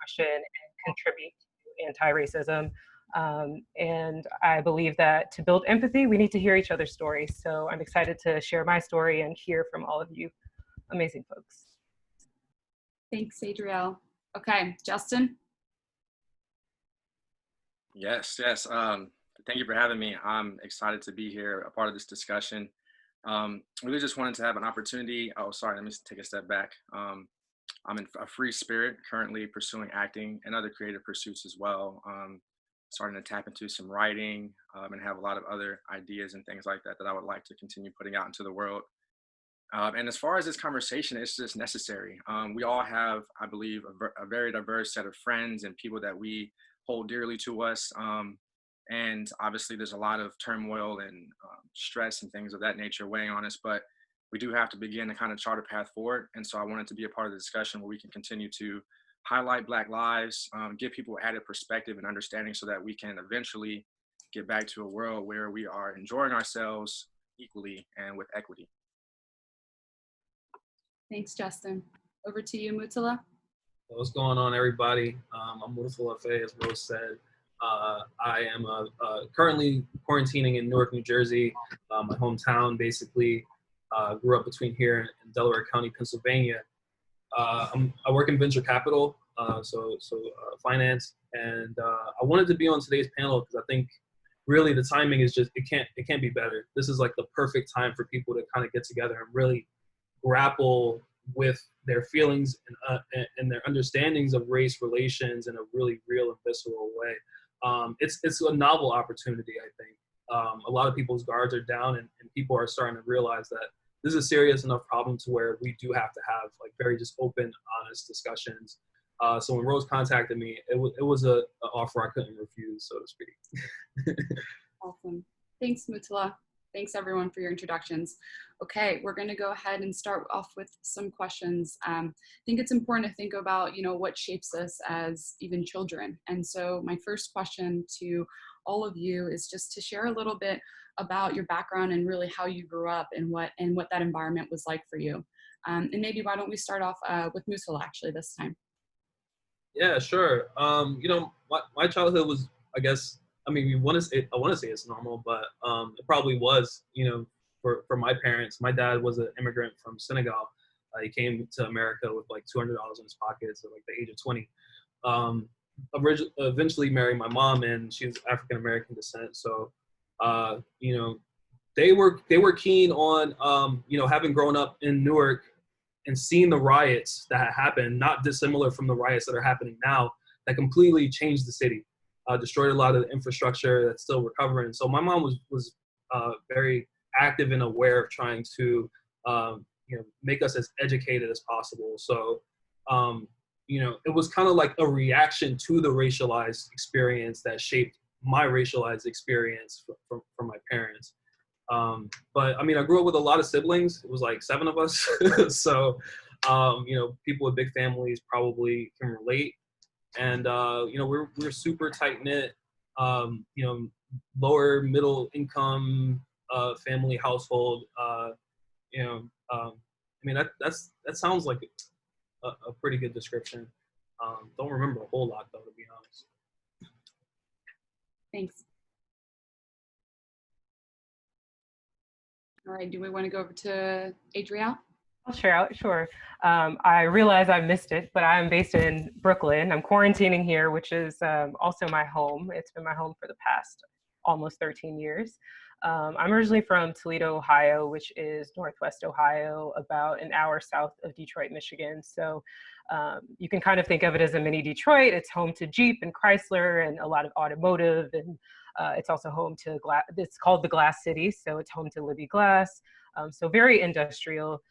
question and contribute to anti-racism. And I believe that to build empathy, we need to hear each other's stories. So I'm excited to share my story and hear from all of you amazing folks. Thanks, Adriele. Okay, Justyn. Yes. Thank you for having me. I'm excited to be here, a part of this discussion. Really just wanted to have an opportunity. Oh, sorry, let me take a step back. I'm in a free spirit, currently pursuing acting and other creative pursuits as well. Starting to tap into some writing and have a lot of other ideas and things like that that I would like to continue putting out into the world. And as far as this conversation, it's just necessary. We all have, I believe, a very diverse set of friends and people that we hold dearly to us. And obviously there's a lot of turmoil and stress and things of that nature weighing on us, but we do have to begin to kind of chart a path forward. And so I wanted to be a part of the discussion where we can continue to highlight Black lives, give people added perspective and understanding so that we can eventually get back to a world where we are enjoying ourselves equally and with equity. Thanks, Justyn. Over to you, Mourtallah. What's going on, everybody? I'm Mourtallah Faye, as Rose said. I am currently quarantining in Newark, New Jersey, my hometown, basically. Grew up between here and Delaware County, Pennsylvania. I work in venture capital, so finance, and I wanted to be on today's panel because I think really the timing is just, it can't be better. This is like the perfect time for people to kind of get together and really grapple with their feelings and their understandings of race relations in a really real and visceral way. It's a novel opportunity, I think. A lot of people's guards are down and people are starting to realize that this is a serious enough problem to where we do have to have like very just open, honest discussions. So when Rose contacted me, it was an offer I couldn't refuse, so to speak. Awesome. Thanks, Mourtallah. Thanks everyone for your introductions. Okay, we're gonna go ahead and start off with some questions. I think it's important to think about, what shapes us as even children. And so my first question to all of you is just to share a little bit about your background and really how you grew up and what that environment was like for you. And maybe why don't we start off with Mourtallah actually this time. Yeah, sure. My childhood was, I guess, I mean, I want to say it's normal, but it probably was, for my parents. My dad was an immigrant from Senegal. He came to America with like $200 in his pockets at like the age of 20. Eventually married my mom, and she was African American descent. So, they were keen on, having grown up in Newark and seeing the riots that had happened, not dissimilar from the riots that are happening now, that completely changed the city. Destroyed a lot of the infrastructure that's still recovering. So my mom was very active and aware of trying to make us as educated as possible. So it was kind of like a reaction to the racialized experience that shaped my racialized experience from my parents. But I mean, I grew up with a lot of siblings. It was like 7 of us. So people with big families probably can relate. And we're super tight knit, lower middle income family household. That sounds like a pretty good description. Don't remember a whole lot though, to be honest. Thanks. All right, do we want to go over to Adriele? Sure. I realize I missed it, but I'm based in Brooklyn. I'm quarantining here, which is also my home. It's been my home for the past almost 13 years. I'm originally from Toledo, Ohio, which is Northwest Ohio, about an hour south of Detroit, Michigan. So you can kind of think of it as a mini Detroit. It's home to Jeep and Chrysler and a lot of automotive, and it's also home to it's called the Glass City, so it's home to Libby Glass. So very industrial.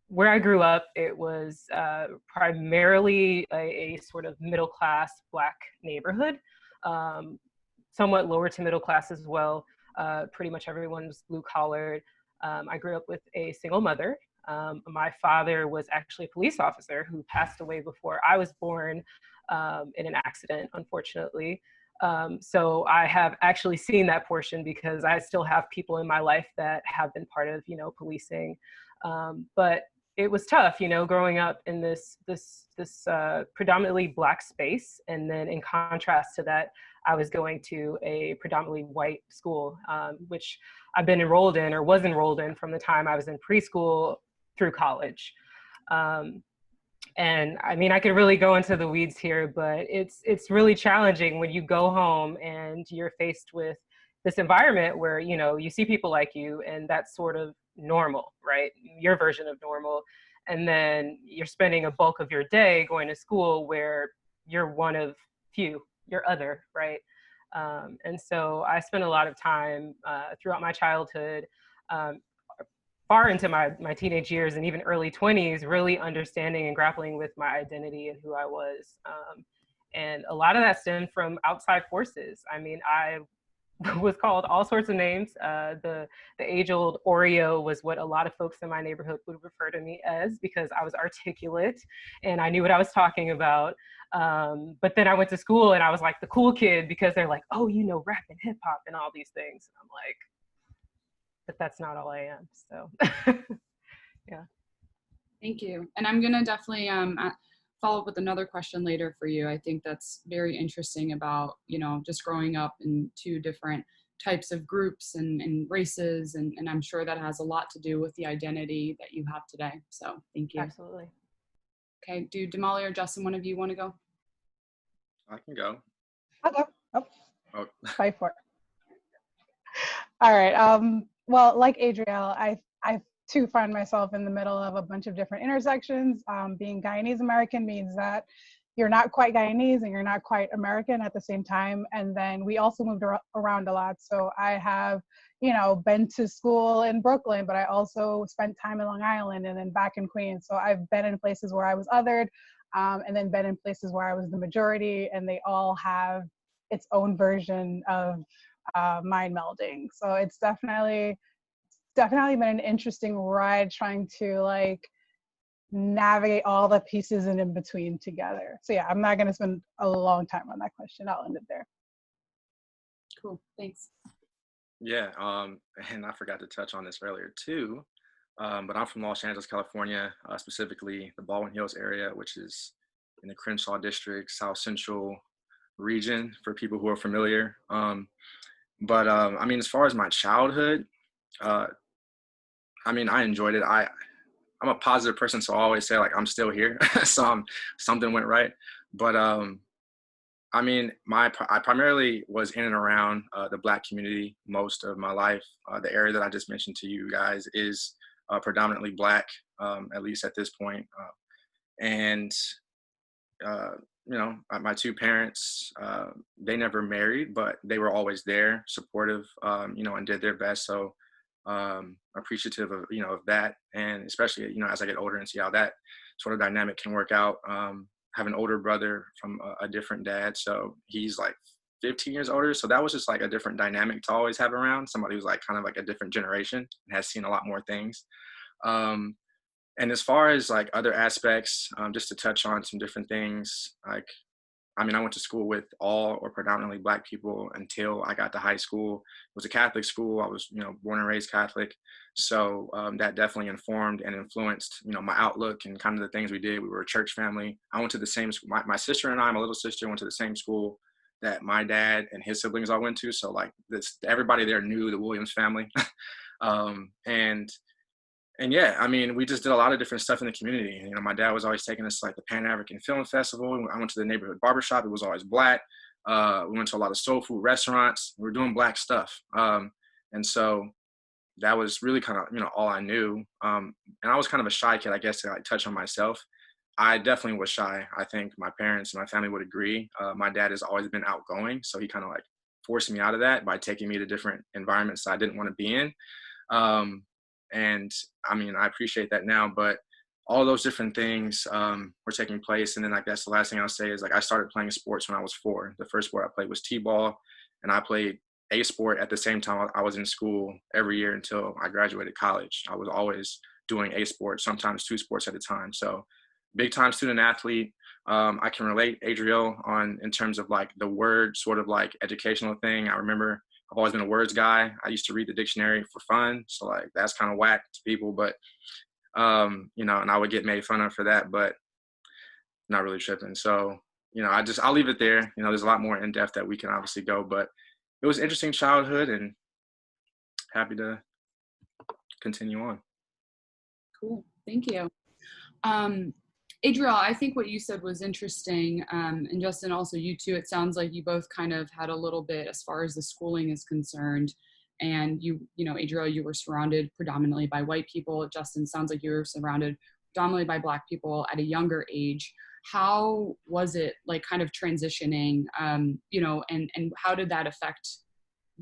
Where I grew up, it was primarily a sort of middle-class Black neighborhood, somewhat lower to middle class as well. Pretty much everyone was blue-collared. I grew up with a single mother. My father was actually a police officer who passed away before I was born in an accident, unfortunately. So I have actually seen that portion because I still have people in my life that have been part of, policing. But it was tough, growing up in this predominantly Black space, and then in contrast to that, I was going to a predominantly white school, which I've been enrolled in or was enrolled in from the time I was in preschool through college. And I mean, I could really go into the weeds here, but it's really challenging when you go home and you're faced with this environment where, you see people like you, and that's sort of normal, right? Your version of normal. And then you're spending a bulk of your day going to school where you're one of few, you're other, right? And so I spent a lot of time throughout my childhood, far into my teenage years and even early 20s, really understanding and grappling with my identity and who I was. And a lot of that stemmed from outside forces. I mean, I was called all sorts of names. The age-old Oreo was what a lot of folks in my neighborhood would refer to me as, because I was articulate and I knew what I was talking about. But then I went to school and I was like the cool kid, because they're like, oh, rap and hip hop and all these things. And I'm like, but that's not all I am. So, yeah. Thank you. And I'm gonna definitely follow up with another question later for you. I think that's very interesting about, just growing up in two different types of groups and races. And I'm sure that has a lot to do with the identity that you have today. So thank you. Absolutely. Okay, do Damaly or Justyn, one of you want to go? I can go. I'll go. Oh. Fight for it. All right. Well, like Adriele, I too find myself in the middle of a bunch of different intersections. Being Guyanese American means that you're not quite Guyanese and you're not quite American at the same time. And then we also moved around a lot. So I have, been to school in Brooklyn, but I also spent time in Long Island and then back in Queens. So I've been in places where I was othered, and then been in places where I was the majority, and they all have its own version of mind melding. So it's definitely been an interesting ride trying to navigate all the pieces and in between together. So yeah, I'm not going to spend a long time on that question. I'll end it there. Cool, thanks. Yeah, and I forgot to touch on this earlier too, but I'm from Los Angeles, California, specifically the Baldwin Hills area, which is in the Crenshaw district, South Central region for people who are familiar. But I mean, as far as my childhood, I mean, I enjoyed it. I'm a positive person, so I always say I'm still here, so something went right. But I mean, I primarily was in and around the Black community most of my life. The area that I just mentioned to you guys is predominantly Black, at least at this point. And my two parents, they never married, but they were always there, supportive, and did their best. So appreciative of, of that. And especially, as I get older and see how that sort of dynamic can work out. I have an older brother from a different dad. So he's 15 years older. So that was just a different dynamic to always have around somebody who's kind of a different generation and has seen a lot more things. And as far as other aspects, just to touch on some different things, I went to school with all or predominantly Black people until I got to high school. It was a Catholic school. I was, born and raised Catholic. So that definitely informed and influenced, my outlook and kind of the things we did. We were a church family. I went to the same school. My sister and I, my little sister, went to the same school that my dad and his siblings all went to. So everybody there knew the Williams family. And yeah, I mean, we just did a lot of different stuff in the community. My dad was always taking us to the Pan-African Film Festival. I went to the neighborhood barbershop. It was always Black. We went to a lot of soul food restaurants. We were doing Black stuff. And so that was really kind of, all I knew. And I was kind of a shy kid, I guess, to touch on myself. I definitely was shy. I think my parents and my family would agree. My dad has always been outgoing. So he kind of forced me out of that by taking me to different environments I didn't want to be in. And I mean, I appreciate that now, but all those different things were taking place. And then that's the last thing I'll say is I started playing sports when I was 4. The first sport I played was T-ball, and I played a sport at the same time I was in school every year until I graduated college. I was always doing a sport, sometimes 2 sports at a time. So big time student athlete. I can relate, Adriele, in terms of the word sort of educational thing. I remember I've always been a words guy. I used to read the dictionary for fun. So that's kind of whack to people, but you know, and I would get made fun of for that, but not really tripping. So, you know, I'll leave it there. You know, there's a lot more in depth that we can obviously go, but it was an interesting childhood and happy to continue on. Cool, thank you. Adriele, I think what you said was interesting, and Justyn, also you too. It sounds like you both kind of had a little bit as far as the schooling is concerned, and you know, Adriele, you were surrounded predominantly by white people. Justyn, sounds like you were surrounded predominantly by Black people at a younger age. How was it like kind of transitioning, you know, and how did that affect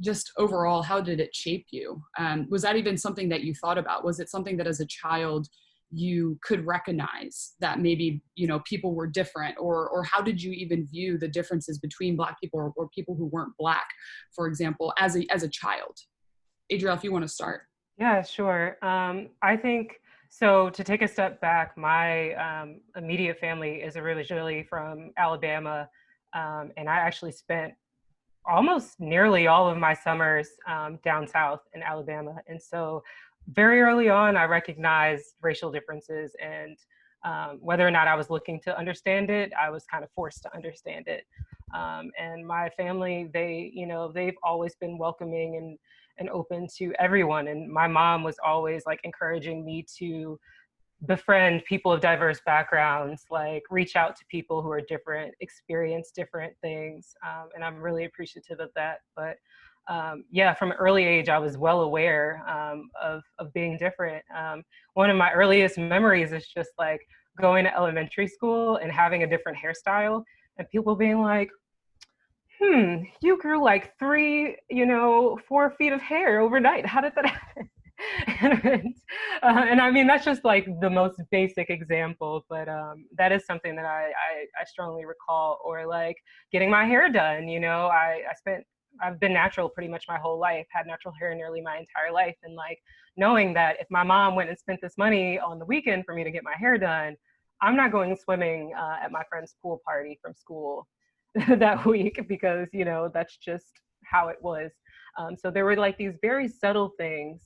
just overall, how did it shape you? Was that even something that you thought about? Was it something that as a child you could recognize that maybe, you know, people were different, or how did you even view the differences between Black people or people who weren't Black, for example, as a child? Adriele, if you want to start. Yeah, sure. I think, so to take a step back, my immediate family is originally from Alabama, and I actually spent almost nearly all of my summers down south in Alabama. And so very early on, I recognized racial differences, and whether or not I was looking to understand it, I was kind of forced to understand it. And my family, they, you know, they've always been welcoming and open to everyone. And my mom was always like encouraging me to befriend people of diverse backgrounds, like reach out to people who are different, experience different things. And I'm really appreciative of that. But yeah, from an early age, I was well aware of being different. One of my earliest memories is just like going to elementary school and having a different hairstyle and people being like, you grew like 4 feet of hair overnight. How did that happen? And I mean, that's just like the most basic example, but that is something that I strongly recall. Or like getting my hair done, you know, I've been natural pretty much my whole life, had natural hair nearly my entire life. And like knowing that if my mom went and spent this money on the weekend for me to get my hair done, I'm not going swimming at my friend's pool party from school that week, because, you know, that's just how it was. So there were like these very subtle things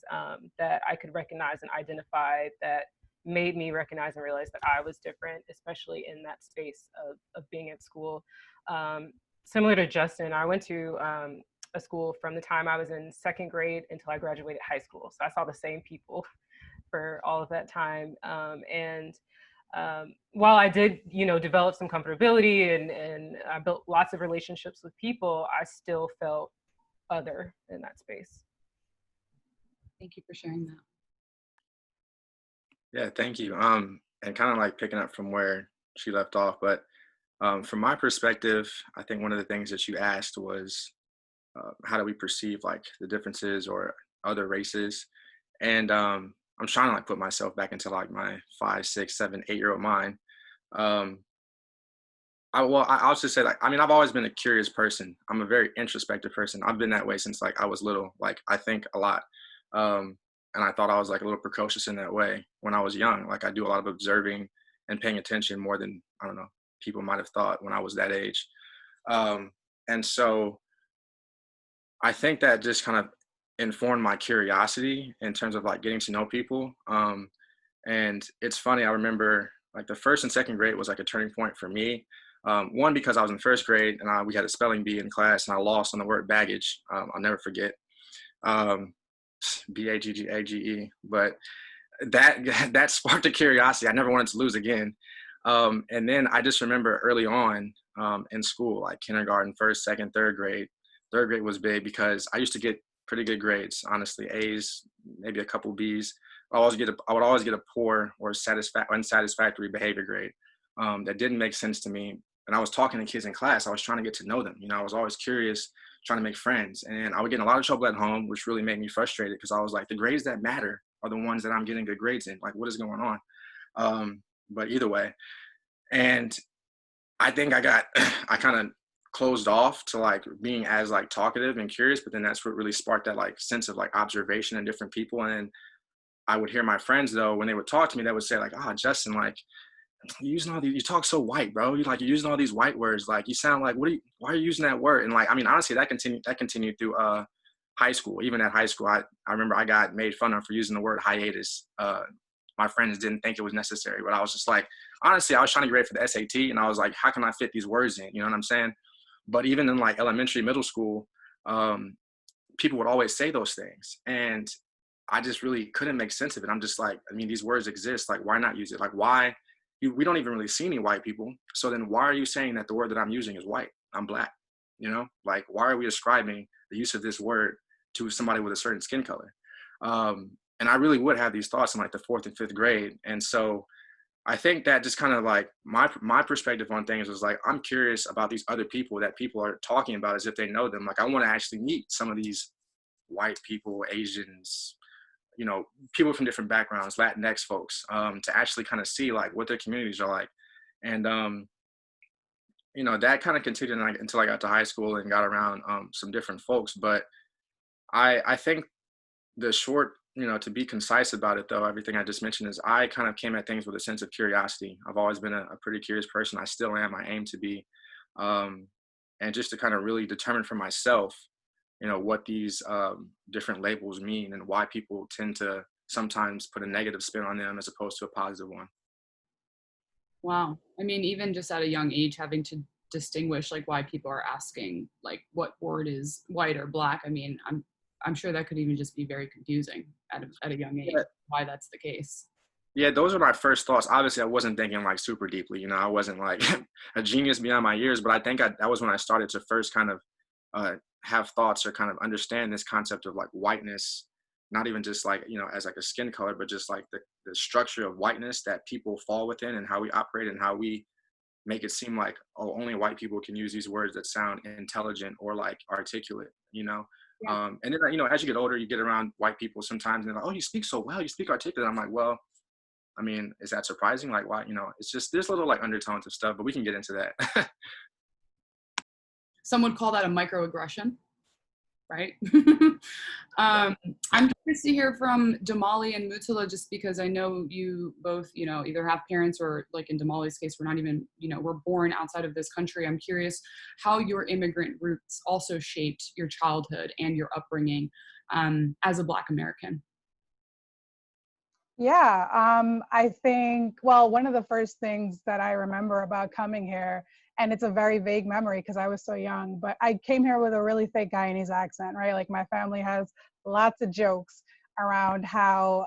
that I could recognize and identify that made me recognize and realize that I was different, especially in that space of being at school. Similar to Justyn, I went to a school from the time I was in second grade until I graduated high school. So I saw the same people for all of that time. While I did, you know, develop some comfortability and I built lots of relationships with people, I still felt other in that space. Thank you for sharing that. Yeah, thank you. And kind of like picking up from where she left off, but from my perspective, I think one of the things that you asked was how do we perceive like the differences or other races? And I'm trying to like put myself back into like my 5, 6, 7, 8-year-old mind. I'll just say, like, I mean, I've always been a curious person. I'm a very introspective person. I've been that way since like I was little. Like I think a lot. And I thought I was like a little precocious in that way when I was young. Like I do a lot of observing and paying attention more than, I don't know, people might have thought when I was that age. And so I think that just kind of informed my curiosity in terms of like getting to know people. And it's funny, I remember like the first and second grade was like a turning point for me. One, because I was in first grade and we had a spelling bee in class and I lost on the word baggage. I'll never forget. B-A-G-G-A-G-E. But that sparked a curiosity. I never wanted to lose again. And then I just remember early on in school, like kindergarten, first, second, third grade. Third grade was big because I used to get pretty good grades, honestly, A's, maybe a couple B's. I would always get a poor or unsatisfactory behavior grade that didn't make sense to me. And I was talking to kids in class. I was trying to get to know them. You know, I was always curious, trying to make friends. And I would get in a lot of trouble at home, which really made me frustrated because I was like, the grades that matter are the ones that I'm getting good grades in. Like, what is going on? But either way. And I think I kind of closed off to like being as like talkative and curious, but then that's what really sparked that like sense of like observation in different people. And I would hear my friends though, when they would talk to me, they would say like, Justyn, like you talk so white, bro. You're using all these white words. Like you sound like, why are you using that word? And like, I mean, honestly, that continued through high school. Even at high school, I remember I got made fun of for using the word hiatus my friends didn't think it was necessary. But I was just like, honestly, I was trying to get ready for the SAT, and I was like, how can I fit these words in? You know what I'm saying? But even in like elementary, middle school, people would always say those things. And I just really couldn't make sense of it. I'm just like, I mean, these words exist. Like, why not use it? Like, why? We don't even really see any white people. So then why are you saying that the word that I'm using is white? I'm black, you know? Like, why are we ascribing the use of this word to somebody with a certain skin color? And I really would have these thoughts in like the 4th and 5th grade. And so I think that just kind of like my perspective on things was like, I'm curious about these other people that people are talking about as if they know them. Like, I want to actually meet some of these white people, Asians, you know, people from different backgrounds, Latinx folks, to actually kind of see like what their communities are like. And, you know, that kind of continued until I got to high school and got around some different folks. But I think the short, you know, to be concise about it though, everything I just mentioned is I kind of came at things with a sense of curiosity. I've always been a pretty curious person. I still am. I aim to be. And just to kind of really determine for myself, you know, what these different labels mean and why people tend to sometimes put a negative spin on them as opposed to a positive one. Wow. I mean, even just at a young age, having to distinguish like why people are asking like what word is white or black. I mean, I'm sure that could even just be very confusing at a young age, why that's the case. Yeah, those are my first thoughts. Obviously, I wasn't thinking like super deeply, you know, I wasn't like a genius beyond my years, but I think that was when I started to first kind of have thoughts or kind of understand this concept of like whiteness, not even just like, you know, as like a skin color, but just like the structure of whiteness that people fall within and how we operate and how we make it seem like, oh, only white people can use these words that sound intelligent or like articulate, you know? Yeah. And then, you know, as you get older, you get around white people sometimes and they're like, oh, you speak so well, you speak articulate. I'm like, well, I mean, is that surprising? Like, why, you know, it's just, there's little like undertones of stuff, but we can get into that. Some would call that a microaggression, right? I'm curious to hear from Damaly and Mourtallah, just because I know you both, you know, either have parents or like in Damaly's case, we're not even, you know, we're born outside of this country. I'm curious how your immigrant roots also shaped your childhood and your upbringing as a Black American. Yeah, I think, well, one of the first things that I remember about coming here, and it's a very vague memory because I was so young, but I came here with a really thick Guyanese accent, right? Like my family has lots of jokes around how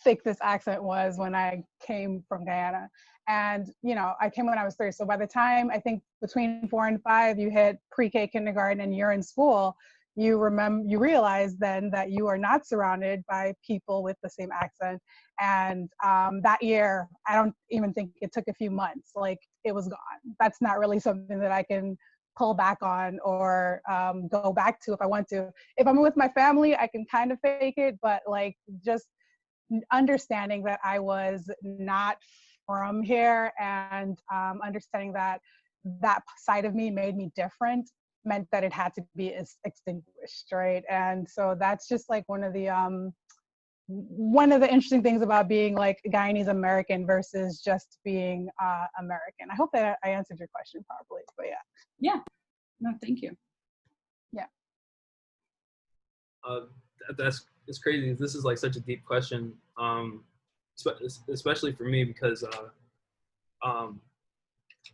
thick this accent was when I came from Guyana. And, you know, I came when I was 3. So by the time, I think between 4 and 5, you hit pre-K, kindergarten, and you're in school, you realize then that you are not surrounded by people with the same accent. And that year, I don't even think it took a few months, like it was gone. That's not really something that I can pull back on or go back to if I want to. If I'm with my family, I can kind of fake it, but like just understanding that I was not from here and understanding that that side of me made me different meant that it had to be extinguished, right? And so that's just like one of the interesting things about being like Guyanese American versus just being American. I hope that I answered your question properly, but yeah. Yeah, no, thank you. Yeah. It's crazy. This is like such a deep question, especially for me because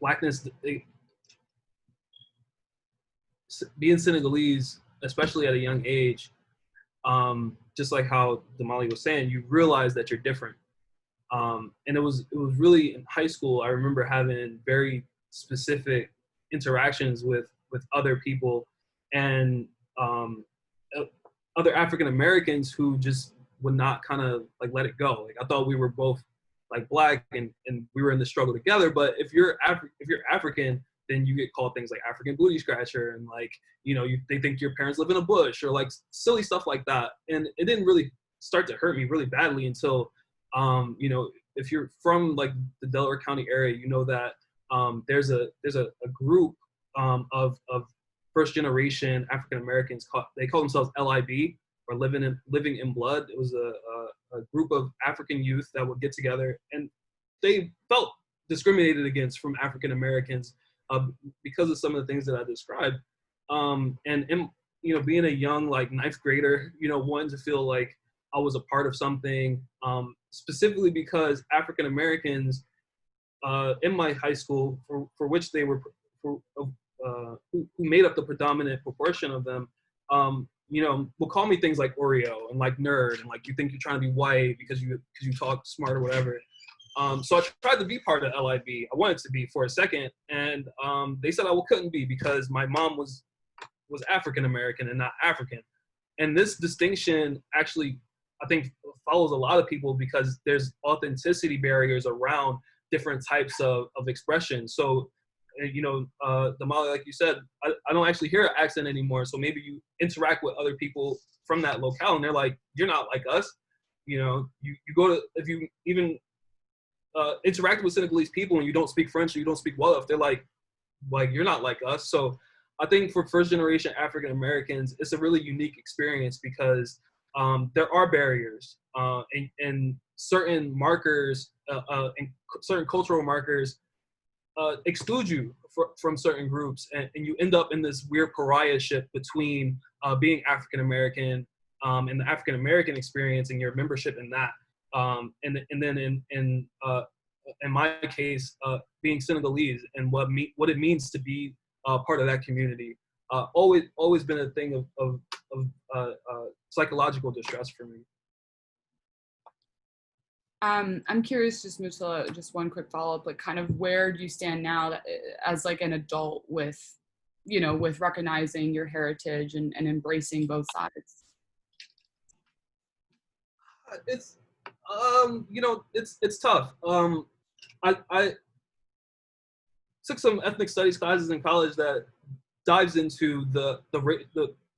Blackness, being Senegalese, especially at a young age, just like how Damaly was saying, you realize that you're different. And it was really in high school, I remember having very specific interactions with other people and other African Americans who just would not kind of like let it go. Like I thought we were both like Black and we were in the struggle together. But if you're African, then you get called things like African booty scratcher and like, you know, they think your parents live in a bush or like silly stuff like that. And it didn't really start to hurt me really badly until, you know, if you're from like the Delaware County area, you know that there's a group of first generation African Americans. They call themselves LIB, or living in blood. It was a group of African youth that would get together, and they felt discriminated against from African Americans because of some of the things that I described. And you know, being a young like 9th grader, you know, wanting to feel like I was a part of something, specifically because African Americans in my high school, for which they were, who made up the predominant proportion of them, will call me things like Oreo and like nerd and like you think you're trying to be white because you talk smart or whatever. So I tried to be part of LIB. I wanted to be for a second, and they said I couldn't be because my mom was African American and not African. And this distinction actually, I think, follows a lot of people because there's authenticity barriers around different types of expression. So, Damaly, like you said, I don't actually hear an accent anymore. So maybe you interact with other people from that locale and they're like, you're not like us. You go to, if you even interact with Senegalese people and you don't speak French or you don't speak Wolof, they're like you're not like us. So I think for first generation African Americans, it's a really unique experience because there are barriers and certain markers and certain cultural markers exclude you from certain groups, and you end up in this weird pariahship between being African American and the African American experience and your membership in that, and then in my case, being Senegalese and what it means to be part of that community. Always been a thing of psychological distress for me. I'm curious, just Mourtallah, just one quick follow-up, like kind of where do you stand now as like an adult with recognizing your heritage and embracing both sides? It's tough. I took some ethnic studies classes in college that dives into the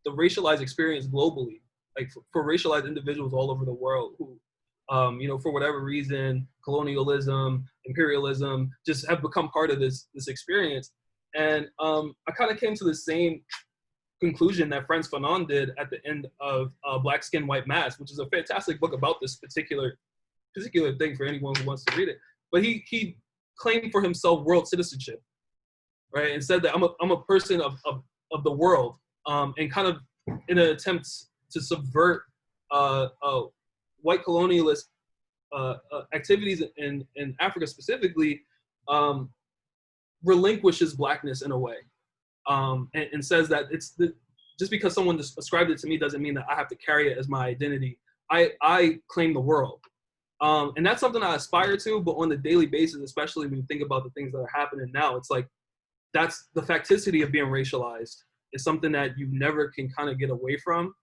racialized experience globally, like for racialized individuals all over the world who, for whatever reason, colonialism, imperialism, just have become part of this experience. And I kind of came to the same conclusion that Frantz Fanon did at the end of Black Skin, White Mask, which is a fantastic book about this particular thing for anyone who wants to read it. But he claimed for himself world citizenship, right? And said that I'm a person of the world, and kind of in an attempt to subvert white colonialist activities in Africa specifically, relinquishes blackness in a way, and says that just because someone ascribed it to me doesn't mean that I have to carry it as my identity. I claim the world. And that's something I aspire to, but on a daily basis, especially when you think about the things that are happening now, it's like, that's the facticity of being racialized. It's something that you never can kind of get away from.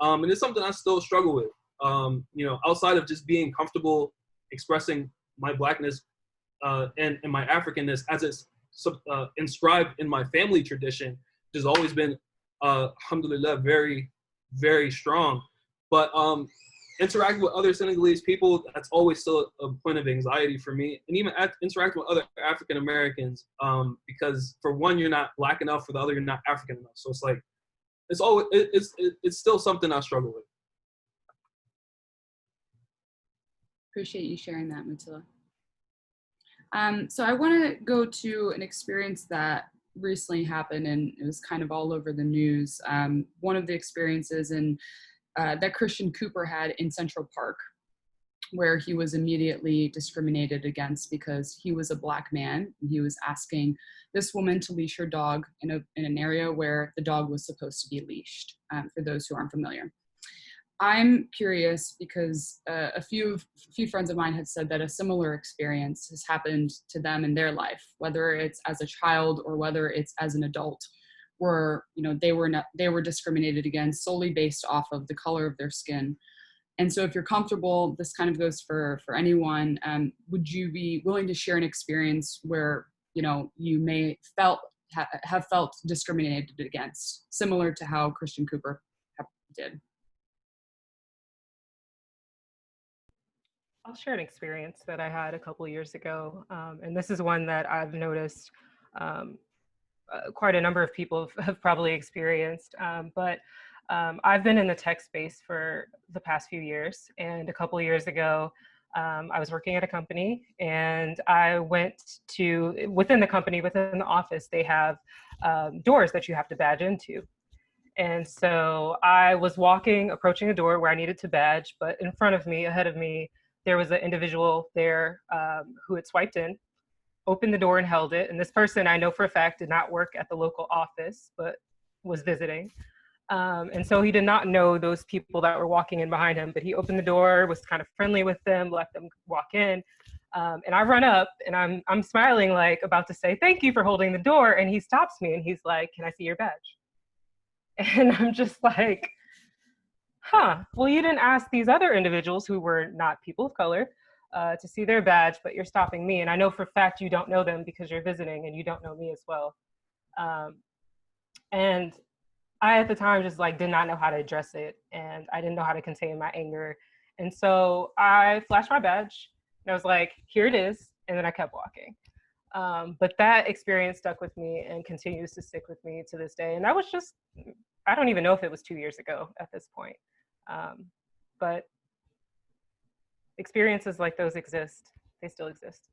And it's something I still struggle with. Outside of just being comfortable expressing my blackness and my Africanness as it's inscribed in my family tradition, which has always been, alhamdulillah, very, very strong. But interacting with other Senegalese people, that's always still a point of anxiety for me. And even interacting with other African Americans, because for one, you're not black enough, for the other, you're not African enough. So it's like, it's still something I struggle with. Appreciate you sharing that, Mourtallah. So I want to go to an experience that recently happened, and it was kind of all over the news. One of the experiences that Christian Cooper had in Central Park, where he was immediately discriminated against because he was a Black man. And he was asking this woman to leash her dog in an area where the dog was supposed to be leashed, for those who aren't familiar. I'm curious because a few friends of mine have said that a similar experience has happened to them in their life, whether it's as a child or whether it's as an adult, where they were discriminated against solely based off of the color of their skin. And so if you're comfortable, this kind of goes for anyone, would you be willing to share an experience where you may have felt discriminated against, similar to how Christian Cooper did? I'll share an experience that I had a couple of years ago, and this is one that I've noticed quite a number of people have probably experienced, but I've been in the tech space for the past few years, and a couple of years ago, I was working at a company, and I went to, within the office, they have doors that you have to badge into. And so I was approaching a door where I needed to badge, but in front of me, ahead of me, there was an individual there who had swiped in, opened the door and held it. And this person, I know for a fact, did not work at the local office, but was visiting. And so he did not know those people that were walking in behind him, but he opened the door, was kind of friendly with them, let them walk in. And I run up and I'm smiling, like about to say, thank you for holding the door. And he stops me and he's like, can I see your badge? And I'm just like, huh, well, you didn't ask these other individuals who were not people of color to see their badge, but you're stopping me. And I know for a fact you don't know them because you're visiting and you don't know me as well. And I, at the time, just like did not know how to address it. And I didn't know how to contain my anger. And so I flashed my badge and I was like, here it is. And then I kept walking. But that experience stuck with me and continues to stick with me to this day. And that was just, I don't even know if it was 2 years ago at this point. But experiences like those exist. They still exist.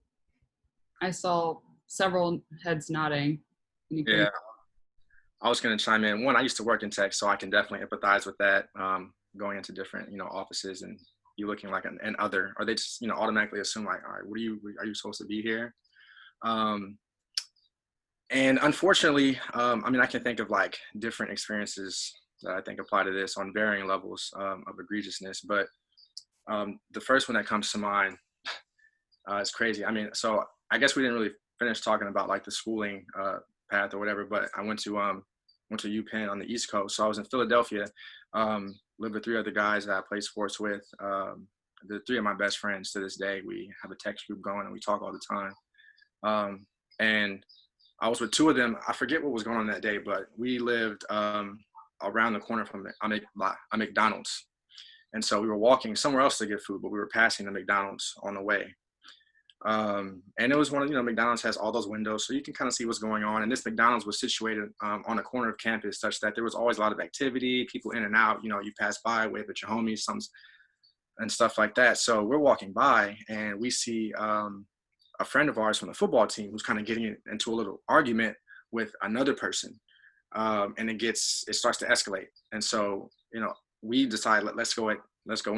I saw several heads nodding. Yeah, I was going to chime in. One, I used to work in tech, so I can definitely empathize with that. Going into different, offices and you looking like an other, or they just, automatically assume like, all right, are you supposed to be here? And unfortunately, I can think of like different experiences that I think apply to this on varying levels of egregiousness. But the first one that comes to mind is crazy. So I guess we didn't really finish talking about like the schooling path or whatever, but I went to UPenn on the East Coast. So I was in Philadelphia, lived with 3 other guys that I played sports with. The 3 of my best friends to this day. We have a text group going and we talk all the time. And I was with 2 of them. I forget what was going on that day, but we lived around the corner from a McDonald's. And so we were walking somewhere else to get food, but we were passing the McDonald's on the way. And it was one of, McDonald's has all those windows, so you can kind of see what's going on. And this McDonald's was situated on a corner of campus such that there was always a lot of activity, people in and out, you pass by, wave at your homies, and stuff like that. So we're walking by and we see a friend of ours from the football team who's kind of getting into a little argument with another person. And it starts to escalate. And so, we decide, let's go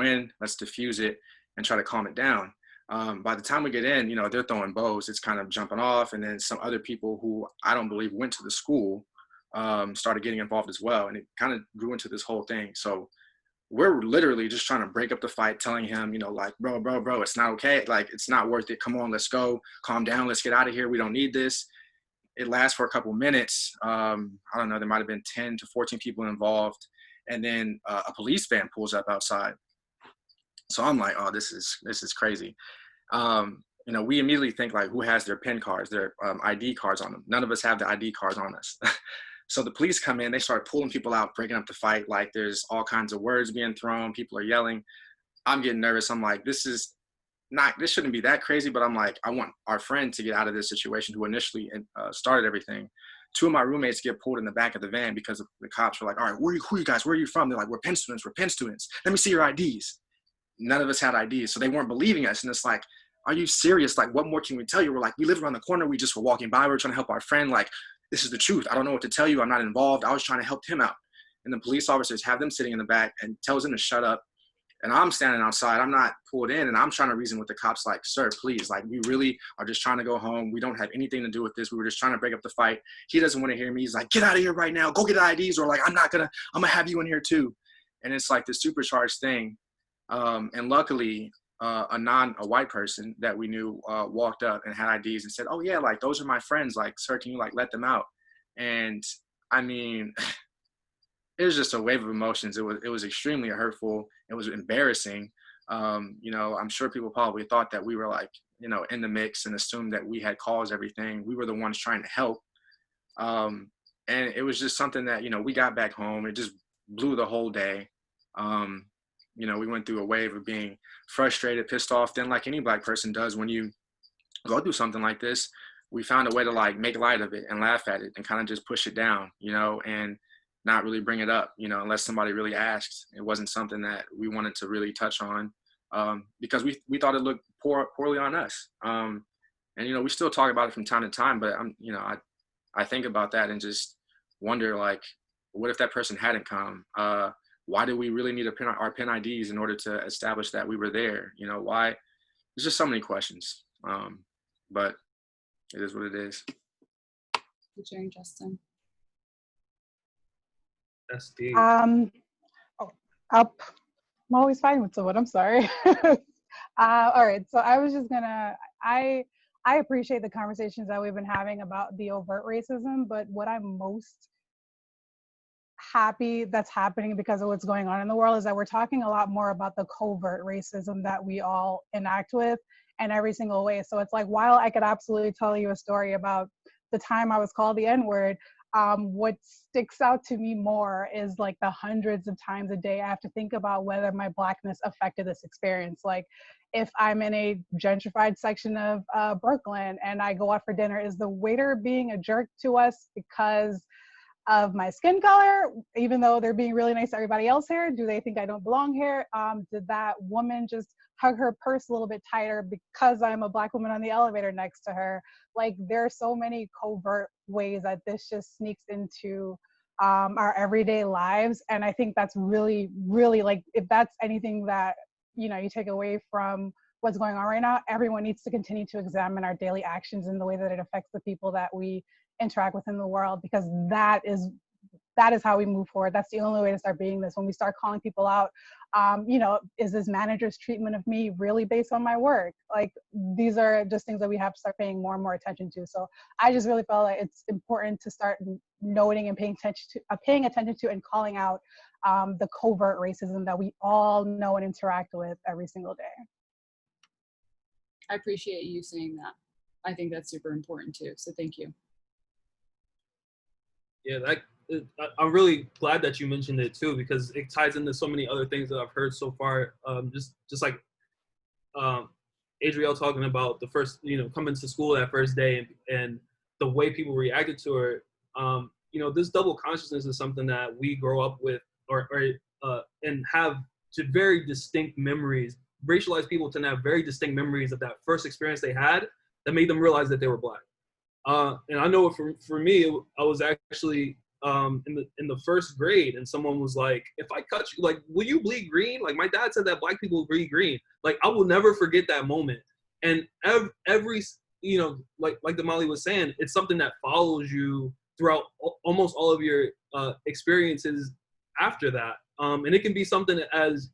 in, let's diffuse it and try to calm it down. By the time we get in, they're throwing bows, it's kind of jumping off. And then some other people who I don't believe went to the school started getting involved as well. And it kind of grew into this whole thing. So we're literally just trying to break up the fight, telling him, like, bro, it's not okay. Like, it's not worth it. Come on, let's go. Calm down. Let's get out of here. We don't need this. It lasts for a couple minutes. I don't know. There might've been 10 to 14 people involved. And then a police van pulls up outside. So I'm like, oh, this is crazy. We immediately think like, who has their PIN cards, their ID cards on them? None of us have the ID cards on us. So the police come in, they start pulling people out, breaking up the fight. Like there's all kinds of words being thrown. People are yelling. I'm getting nervous. I'm like, this shouldn't be that crazy, but I'm like, I want our friend to get out of this situation who initially started everything. 2 of my roommates get pulled in the back of the van because the cops were like, all right, who are you guys? Where are you from? They're like, we're Penn students. Let me see your IDs. None of us had IDs. So they weren't believing us. And it's like, are you serious? Like, what more can we tell you? We're like, we live around the corner. We just were walking by. We were trying to help our friend. Like, this is the truth. I don't know what to tell you. I'm not involved. I was trying to help him out. And the police officers have them sitting in the back and tells them to shut up. And I'm standing outside. I'm not pulled in. And I'm trying to reason with the cops like, sir, please, like, we really are just trying to go home. We don't have anything to do with this. We were just trying to break up the fight. He doesn't want to hear me. He's like, get out of here right now. Go get IDs. Or like, I'm going to have you in here too. And it's like this supercharged thing. And luckily, a white person that we knew walked up and had IDs and said, oh yeah, like, those are my friends. Like, sir, can you like let them out? And it was just a wave of emotions. It was extremely hurtful. It was embarrassing. I'm sure people probably thought that we were like, in the mix and assumed that we had caused everything. We were the ones trying to help. And it was just something that, we got back home. It just blew the whole day. We went through a wave of being frustrated, pissed off. Then like any Black person does when you go through something like this, we found a way to like make light of it and laugh at it and kind of just push it down, and not really bring it up, unless somebody really asked. It wasn't something that we wanted to really touch on because we thought it looked poorly on us. And, we still talk about it from time to time, but I think about that and just wonder, like, what if that person hadn't come? why do we really need our pin IDs in order to establish that we were there? You know, why? There's just so many questions. But it is what it is. Good sharing, Justyn. That's deep. I'm always fine with someone. I'm sorry. All right. So I was just gonna. I appreciate the conversations that we've been having about the overt racism, but what I'm most happy that's happening because of what's going on in the world is that we're talking a lot more about the covert racism that we all enact with in every single way. So it's like, while I could absolutely tell you a story about the time I was called the N-word, what sticks out to me more is like the hundreds of times a day I have to think about whether my Blackness affected this experience. Like, if I'm in a gentrified section of Brooklyn and I go out for dinner, is the waiter being a jerk to us because of my skin color, even though they're being really nice to everybody else here? Do they think I don't belong here? Did that woman just hug her purse a little bit tighter because I'm a Black woman on the elevator next to her? Like, there are so many covert ways that this just sneaks into our everyday lives. And I think that's really, really, like, if that's anything that, you know, you take away from what's going on right now, everyone needs to continue to examine our daily actions and the way that it affects the people that we interact with in the world, because that is how we move forward. That's the only way to start being this. When we start calling people out, you know, is this manager's treatment of me really based on my work? Like, these are just things that we have to start paying more and more attention to. So I just really felt like it's important to start noting and paying attention to and calling out the covert racism that we all know and interact with every single day. I appreciate you saying that. I think that's super important too. So thank you. Yeah, I'm really glad that you mentioned it too, because it ties into so many other things that I've heard so far. Just like Adriele talking about the first, you know, coming to school that first day and the way people reacted to her. You know, this double consciousness is something that we grow up with and have very distinct memories. Racialized people tend to have very distinct memories of that first experience they had that made them realize that they were Black. And I know for me, I was actually in the first grade, and someone was like, "If I cut you, like, will you bleed green?" Like, my dad said that Black people bleed green. Like, I will never forget that moment. And every you know, like Damaly was saying, it's something that follows you throughout almost all of your experiences after that. And it can be something as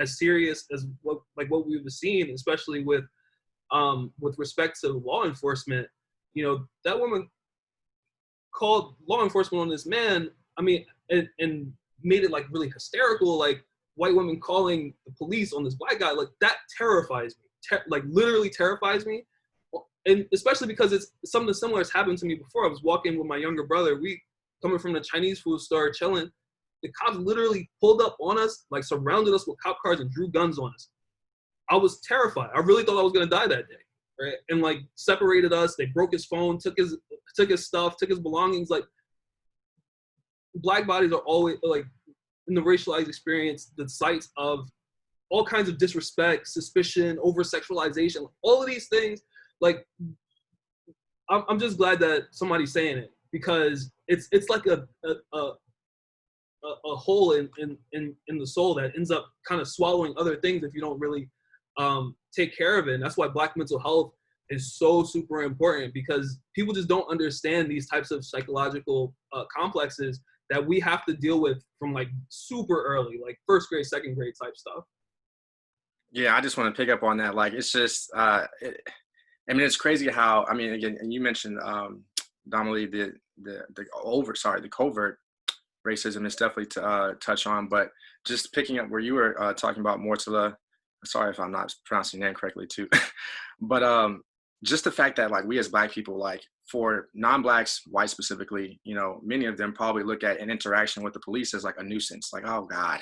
serious as what we've seen, especially with respect to law enforcement. You know, that woman called law enforcement on this man, I mean, and made it like really hysterical, like white women calling the police on this Black guy. Like, that terrifies me, like literally terrifies me. And especially because it's something similar has happened to me before. I was walking with my younger brother, we coming from the Chinese food store, chilling. The cops literally pulled up on us, like surrounded us with cop cars and drew guns on us. I was terrified. I really thought I was gonna die that day. Right? And like separated us. They broke his phone, took his stuff, took his belongings. Like, Black bodies are always, like, in the racialized experience, the sites of all kinds of disrespect, suspicion, over-sexualization, all of these things. Like, I'm just glad that somebody's saying it, because it's like a hole in the soul that ends up kind of swallowing other things if you don't really take care of it. And that's why Black mental health is so super important, because people just don't understand these types of psychological complexes that we have to deal with from like super early, like first grade, second grade type stuff. Yeah, I just want to pick up on that. Like, it's just, I mean, it's crazy how, I mean, again, and you mentioned, Damaly, the covert racism is definitely to touch on, but just picking up where you were talking about Mourtallah, sorry if I'm not pronouncing your name correctly too, but just the fact that, like, we as Black people, like, for non-Blacks, white specifically, you know, many of them probably look at an interaction with the police as like a nuisance, like, oh God,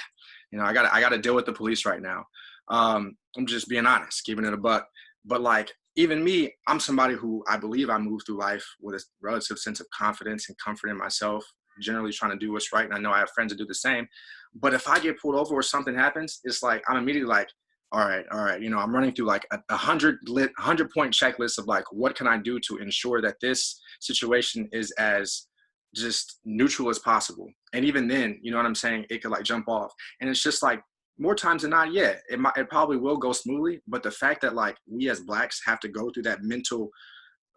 you know, I gotta deal with the police right now. I'm just being honest, keeping it a buck. But like, even me, I'm somebody who I believe I move through life with a relative sense of confidence and comfort in myself, generally trying to do what's right. And I know I have friends that do the same. But if I get pulled over or something happens, it's like, I'm immediately like, all right. You know, I'm running through like a 100-point checklist of like, what can I do to ensure that this situation is as just neutral as possible. And even then, you know what I'm saying, it could like jump off. And it's just like, more times than not, yeah, it probably will go smoothly. But the fact that like we as Blacks have to go through that mental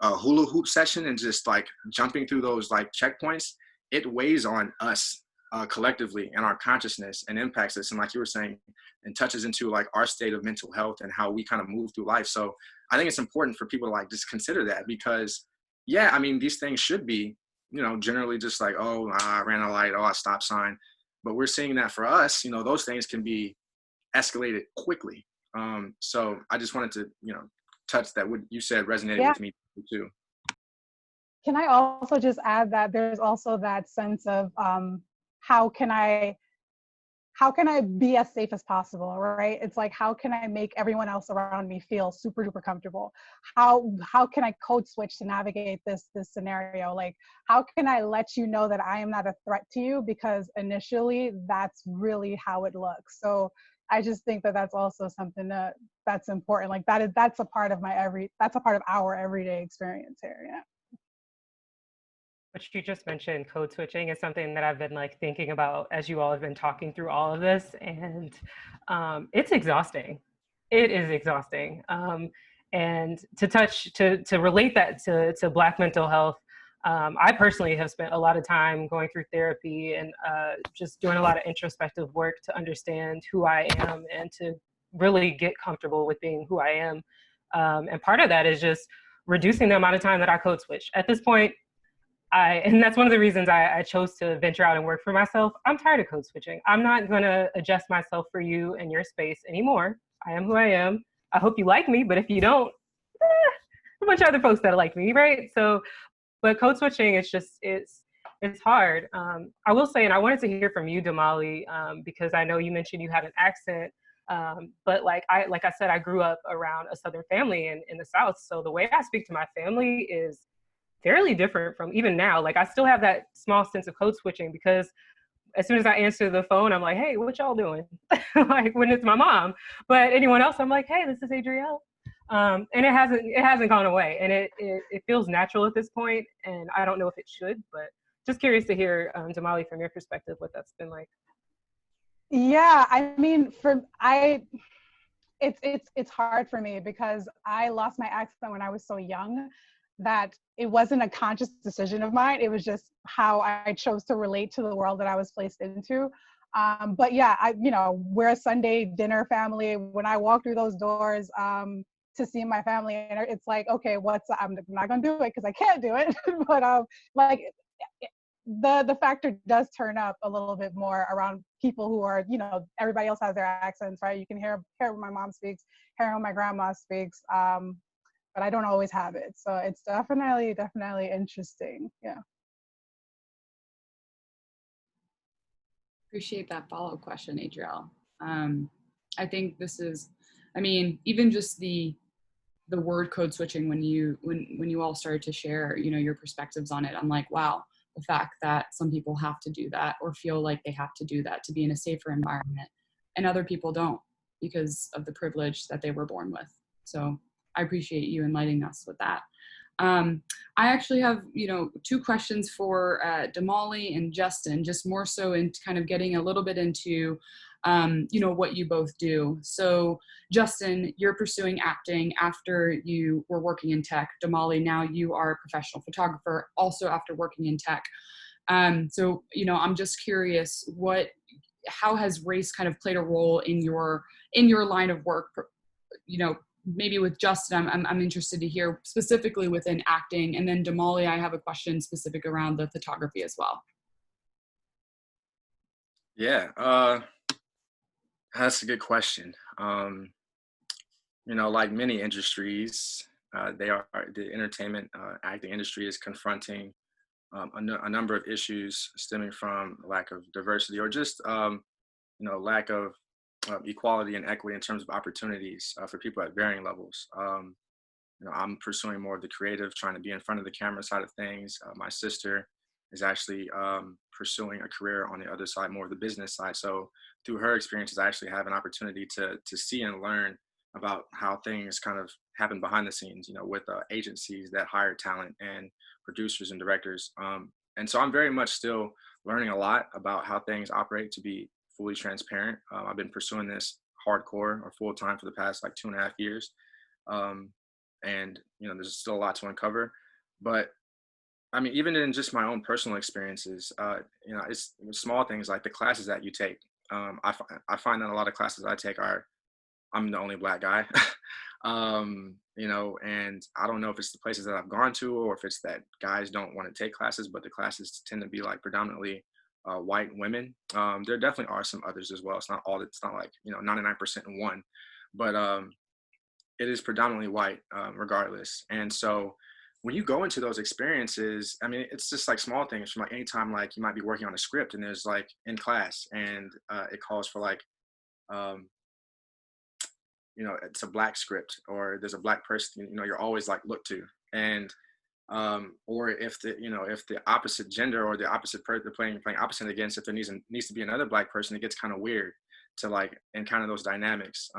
hula hoop session and just like jumping through those like checkpoints, it weighs on us collectively and our consciousness and impacts us. And like you were saying, and touches into like our state of mental health and how we kind of move through life. So I think it's important for people to like just consider that, because yeah, I mean, these things should be, you know, generally just like, oh, I ran a light, oh, a stop sign. But we're seeing that for us, you know, those things can be escalated quickly. So I just wanted to, you know, touch that what you said resonated with me too. Can I also just add that there's also that sense of how can I be as safe as possible, right? It's like, how can I make everyone else around me feel super duper comfortable? How can I code switch to navigate this scenario? Like, how can I let you know that I am not a threat to you? Because initially that's really how it looks. So I just think that that's also something that's important. Like that's a part of our everyday experience here. Yeah. What you just mentioned, code switching, is something that I've been like thinking about as you all have been talking through all of this, and it's exhausting. It is exhausting. And to relate that to Black mental health, I personally have spent a lot of time going through therapy and just doing a lot of introspective work to understand who I am and to really get comfortable with being who I am. And part of that is just reducing the amount of time that I code switch. At this point, and that's one of the reasons I chose to venture out and work for myself. I'm tired of code switching. I'm not going to adjust myself for you and your space anymore. I am who I am. I hope you like me, but if you don't, a bunch of other folks that like me, right? So, but code switching, it's hard. I will say, and I wanted to hear from you, Damaly, because I know you mentioned you had an accent. But like I said, I grew up around a Southern family in the South. So the way I speak to my family is fairly different from even now. Like I still have that small sense of code switching, because as soon as I answer the phone, I'm like, hey, what y'all doing? Like when it's my mom. But anyone else, I'm like, hey, this is Adriele. And it hasn't gone away. And it feels natural at this point. And I don't know if it should, but just curious to hear, Damaly, from your perspective, what that's been like. Yeah, I mean, it's hard for me because I lost my accent when I was so young that it wasn't a conscious decision of mine. It was just how I chose to relate to the world that I was placed into. But yeah, we're a Sunday dinner family. When I walk through those doors to see my family, and it's like, okay, I'm not gonna do it because I can't do it. But like the factor does turn up a little bit more around people who are, everybody else has their accents, right? You can hear when my mom speaks, hear when my grandma speaks. But I don't always have it. So it's definitely interesting. Yeah. Appreciate that follow-up question, Adriele. I think this is, even just the word code switching when you all started to share, your perspectives on it, I'm like, wow, the fact that some people have to do that or feel like they have to do that to be in a safer environment, and other people don't because of the privilege that they were born with. So I appreciate you enlightening us with that. I actually have, two questions for Damaly and Justyn, just more so in kind of getting a little bit into, what you both do. So Justyn, you're pursuing acting after you were working in tech. Damaly, now you are a professional photographer, also after working in tech. So, I'm just curious, how has race kind of played a role in your line of work? Maybe with Justyn, I'm interested to hear specifically within acting, and then Damaly, I have a question specific around the photography as well. Yeah, that's a good question. Like many industries, the entertainment acting industry is confronting a number of issues stemming from lack of diversity or just lack of equality and equity in terms of opportunities for people at varying levels. I'm pursuing more of the creative, trying to be in front of the camera side of things. My sister is actually pursuing a career on the other side, more of the business side. So through her experiences, I actually have an opportunity to see and learn about how things kind of happen behind the scenes, with agencies that hire talent and producers and directors. And so I'm very much still learning a lot about how things operate, to be fully transparent. I've been pursuing this hardcore or full time for the past like 2.5 years. Um, and, there's still a lot to uncover. But I mean, even in just my own personal experiences, it's small things like the classes that you take. I find that a lot of classes I take I'm the only Black guy. And I don't know if it's the places that I've gone to or if it's that guys don't want to take classes, but the classes tend to be like predominantly white women. There definitely are some others as well. It's not 99% in one, but it is predominantly white, regardless. And so when you go into those experiences, I mean, it's just like small things from like anytime, like you might be working on a script and there's like in class and it calls for like, it's a Black script or there's a Black person, you're always like looked to. And or if the opposite gender or the opposite person they're playing opposite against, if there needs to be another Black person, it gets kind of weird to like encounter those dynamics.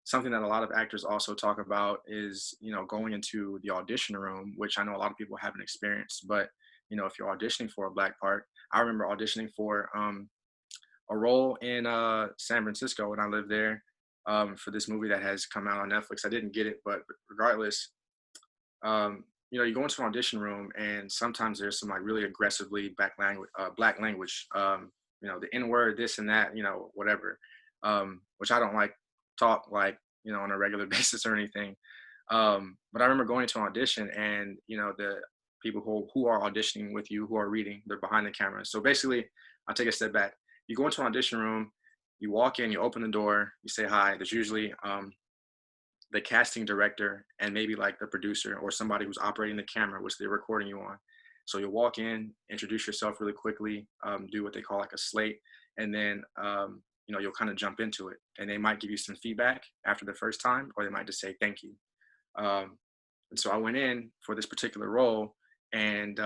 Something that a lot of actors also talk about is, going into the audition room, which I know a lot of people haven't experienced, but if you're auditioning for a Black part, I remember auditioning for a role in San Francisco when I lived there, for this movie that has come out on Netflix. I didn't get it, but regardless, you go into an audition room and sometimes there's some like really aggressively Black language, the N-word, this and that, whatever, which I don't like talk like, on a regular basis or anything. But I remember going to an audition and, the people who are auditioning with you, who are reading, they're behind the camera. So basically, I'll take a step back. You go into an audition room, you walk in, you open the door, you say hi. There's usually the casting director and maybe like the producer or somebody who's operating the camera, which they're recording you on. So you'll walk in, introduce yourself really quickly, do what they call like a slate, and then you'll kind of jump into it. And they might give you some feedback after the first time, or they might just say thank you. And so I went in for this particular role, and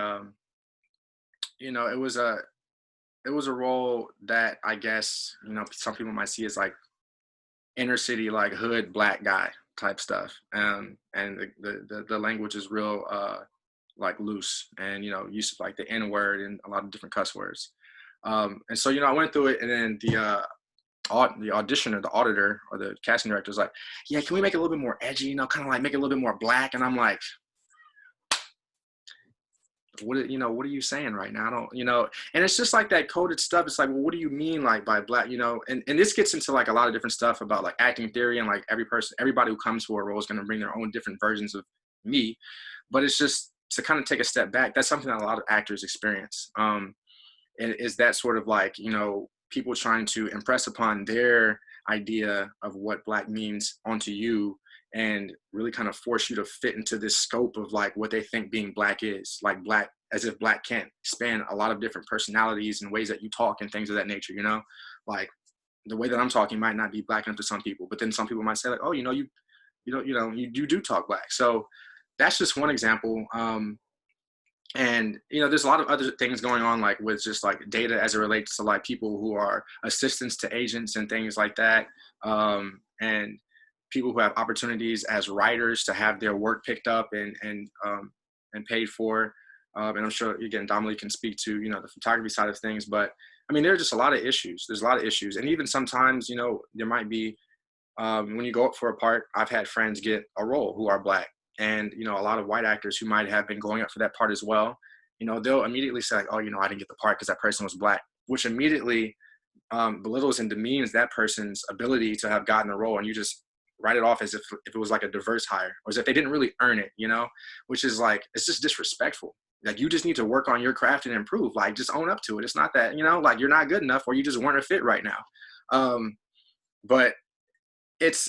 it was a role that I guess some people might see as like inner city, like hood Black guy type stuff, and the language is real like loose, and use of like the N-word and a lot of different cuss words. And so I went through it, and then the auditioner, the auditor, or the casting director was like, "Yeah, can we make it a little bit more edgy? Kind of like make it a little bit more Black." And I'm like, what are you saying right now? I don't, and it's just like that coded stuff. It's like, well, what do you mean like by Black, and this gets into like a lot of different stuff about like acting theory, and like everybody who comes to a role is going to bring their own different versions of me. But it's just to kind of take a step back. That's something that a lot of actors experience. And is that sort of like, people trying to impress upon their idea of what Black means onto you, and really kind of force you to fit into this scope of like what they think being Black is, like Black, as if Black can't span a lot of different personalities and ways that you talk and things of that nature, like the way that I'm talking might not be Black enough to some people, but then some people might say like, oh, you do talk Black. So that's just one example. And there's a lot of other things going on, like with just like data as it relates to like people who are assistants to agents and things like that, and people who have opportunities as writers to have their work picked up and paid for. And I'm sure again Damaly can speak to the photography side of things, but I mean there are just a lot of issues. There's a lot of issues, and even sometimes there might be when you go up for a part. I've had friends get a role who are Black. And, a lot of white actors who might have been going up for that part as well, they'll immediately say like, oh, I didn't get the part because that person was Black, which immediately belittles and demeans that person's ability to have gotten the role. And you just write it off as if it was like a diverse hire, or as if they didn't really earn it, which is like, it's just disrespectful. Like, you just need to work on your craft and improve. Like, just own up to it. It's not that, like you're not good enough or you just weren't a fit right now. But it's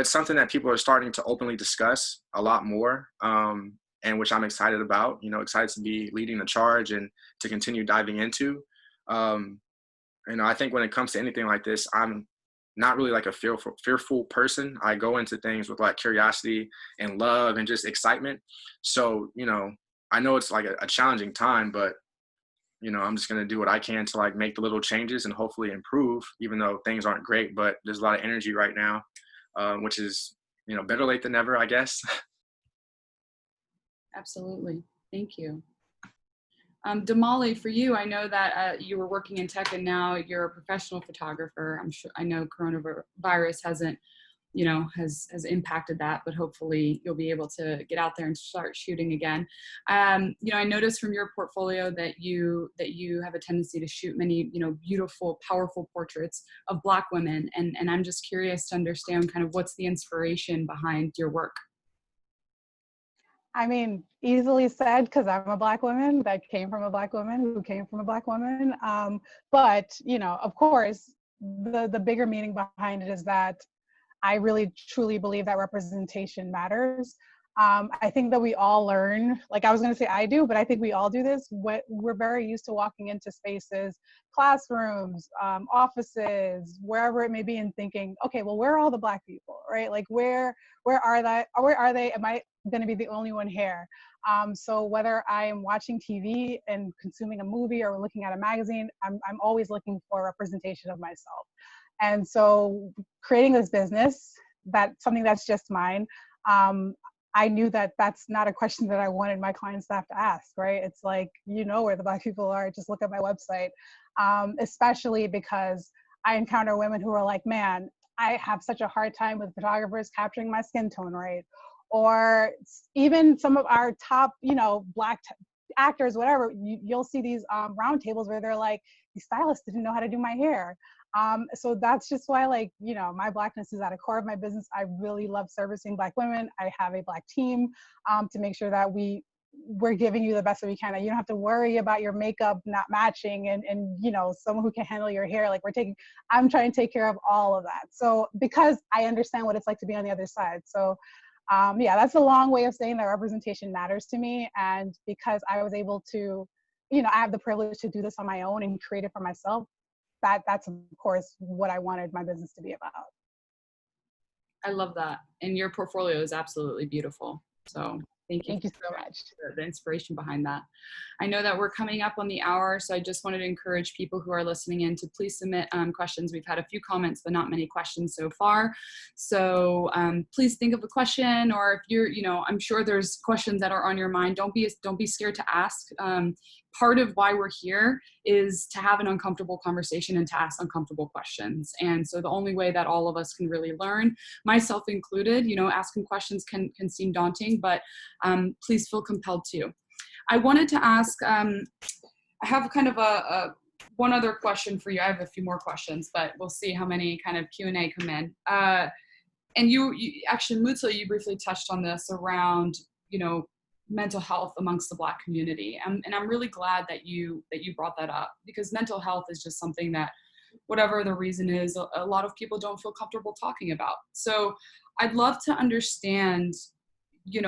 something that people are starting to openly discuss a lot more, and which I'm excited about, excited to be leading the charge and to continue diving into. I think when it comes to anything like this, I'm not really like a fearful person. I go into things with like curiosity and love and just excitement. So, I know it's like a challenging time, but I'm just going to do what I can to like make the little changes and hopefully improve, even though things aren't great, but there's a lot of energy right now, which is, better late than never, I guess. Absolutely. Thank you. Damaly, for you, I know that you were working in tech and now you're a professional photographer. I know coronavirus hasn't, has impacted that, but hopefully you'll be able to get out there and start shooting again. I noticed from your portfolio that you have a tendency to shoot many, beautiful, powerful portraits of Black women. And I'm just curious to understand kind of what's the inspiration behind your work. I mean, easily said, because I'm a Black woman that came from a Black woman who came from a Black woman. But, of course, the bigger meaning behind it is that I really truly believe that representation matters. I think that we all learn, like I was going to say I do, but I think we all do this. We're very used to walking into spaces, classrooms, offices, wherever it may be, and thinking, okay, well, where are all the Black people, right? Like where are they? Am I going to be the only one here? So whether I am watching TV and consuming a movie or looking at a magazine, I'm always looking for representation of myself. And so creating this business, that's something that's just mine. I knew that that's not a question that I wanted my client staff to ask, right? It's like, where the Black people are, just look at my website. Especially because I encounter women who are like, man, I have such a hard time with photographers capturing my skin tone right. Or even some of our top, Black actors, whatever, you'll see these round tables where they're like, the stylist didn't know how to do my hair. So that's just why, my Blackness is at the core of my business. I really love servicing Black women. I have a Black team to make sure that we're giving you the best that we can. You don't have to worry about your makeup not matching and someone who can handle your hair. I'm trying to take care of all of that. So because I understand what it's like to be on the other side. So that's a long way of saying that representation matters to me. And because I was able to, I have the privilege to do this on my own and create it for myself. That's of course what I wanted my business to be about. I love that. And your portfolio is absolutely beautiful. So thank you so much. The inspiration behind that. I know that we're coming up on the hour, so I just wanted to encourage people who are listening in to please submit questions. We've had a few comments, but not many questions so far. So please think of a question, or if you're, I'm sure there's questions that are on your mind. Don't be scared to ask. Part of why we're here is to have an uncomfortable conversation and to ask uncomfortable questions. And so the only way that all of us can really learn, myself included, asking questions can seem daunting, but please feel compelled to. I wanted to ask, I have kind of one other question for you. I have a few more questions, but we'll see how many kind of Q&A come in. And you actually, Mourtallah, you briefly touched on this around, mental health amongst the Black community. And I'm really glad that you brought that up, because mental health is just something that, whatever the reason is, a lot of people don't feel comfortable talking about. So I'd love to understand,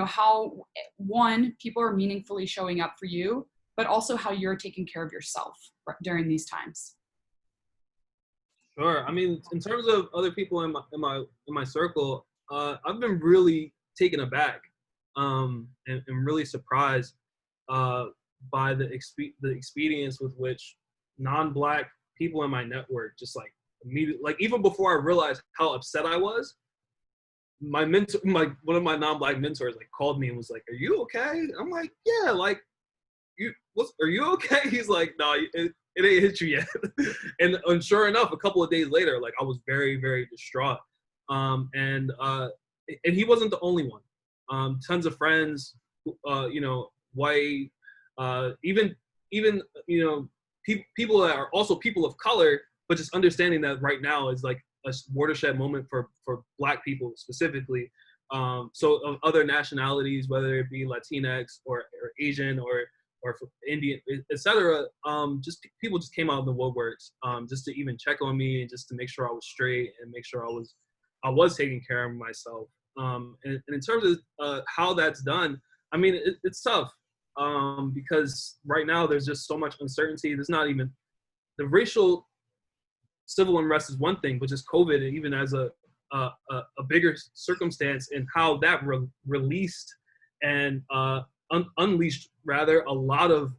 how, one, people are meaningfully showing up for you, but also how you're taking care of yourself during these times. Sure. I mean, in terms of other people in my circle, I've been really taken aback and really surprised by the expedience with which non-Black people in my network just immediately, even before I realized how upset I was, my mentor, one of my non-Black mentors called me and was like, "Are you okay?" I'm like, "Yeah, are you okay?" He's like, "No, it ain't hit you yet." and sure enough, a couple of days later, I was very, very distraught. And he wasn't the only one. Tons of friends, white, even people that are also people of color, but just understanding that right now is a watershed moment for Black people specifically. So of other nationalities, whether it be Latinx or Asian or Indian, etc. Just people just came out of the woodworks just to even check on me and just to make sure I was straight and make sure I was taking care of myself. And in terms of how that's done, I mean, it's tough because right now there's just so much uncertainty. There's not even the racial civil unrest is one thing, but just COVID, even as a bigger circumstance, and how that released and unleashed rather a lot of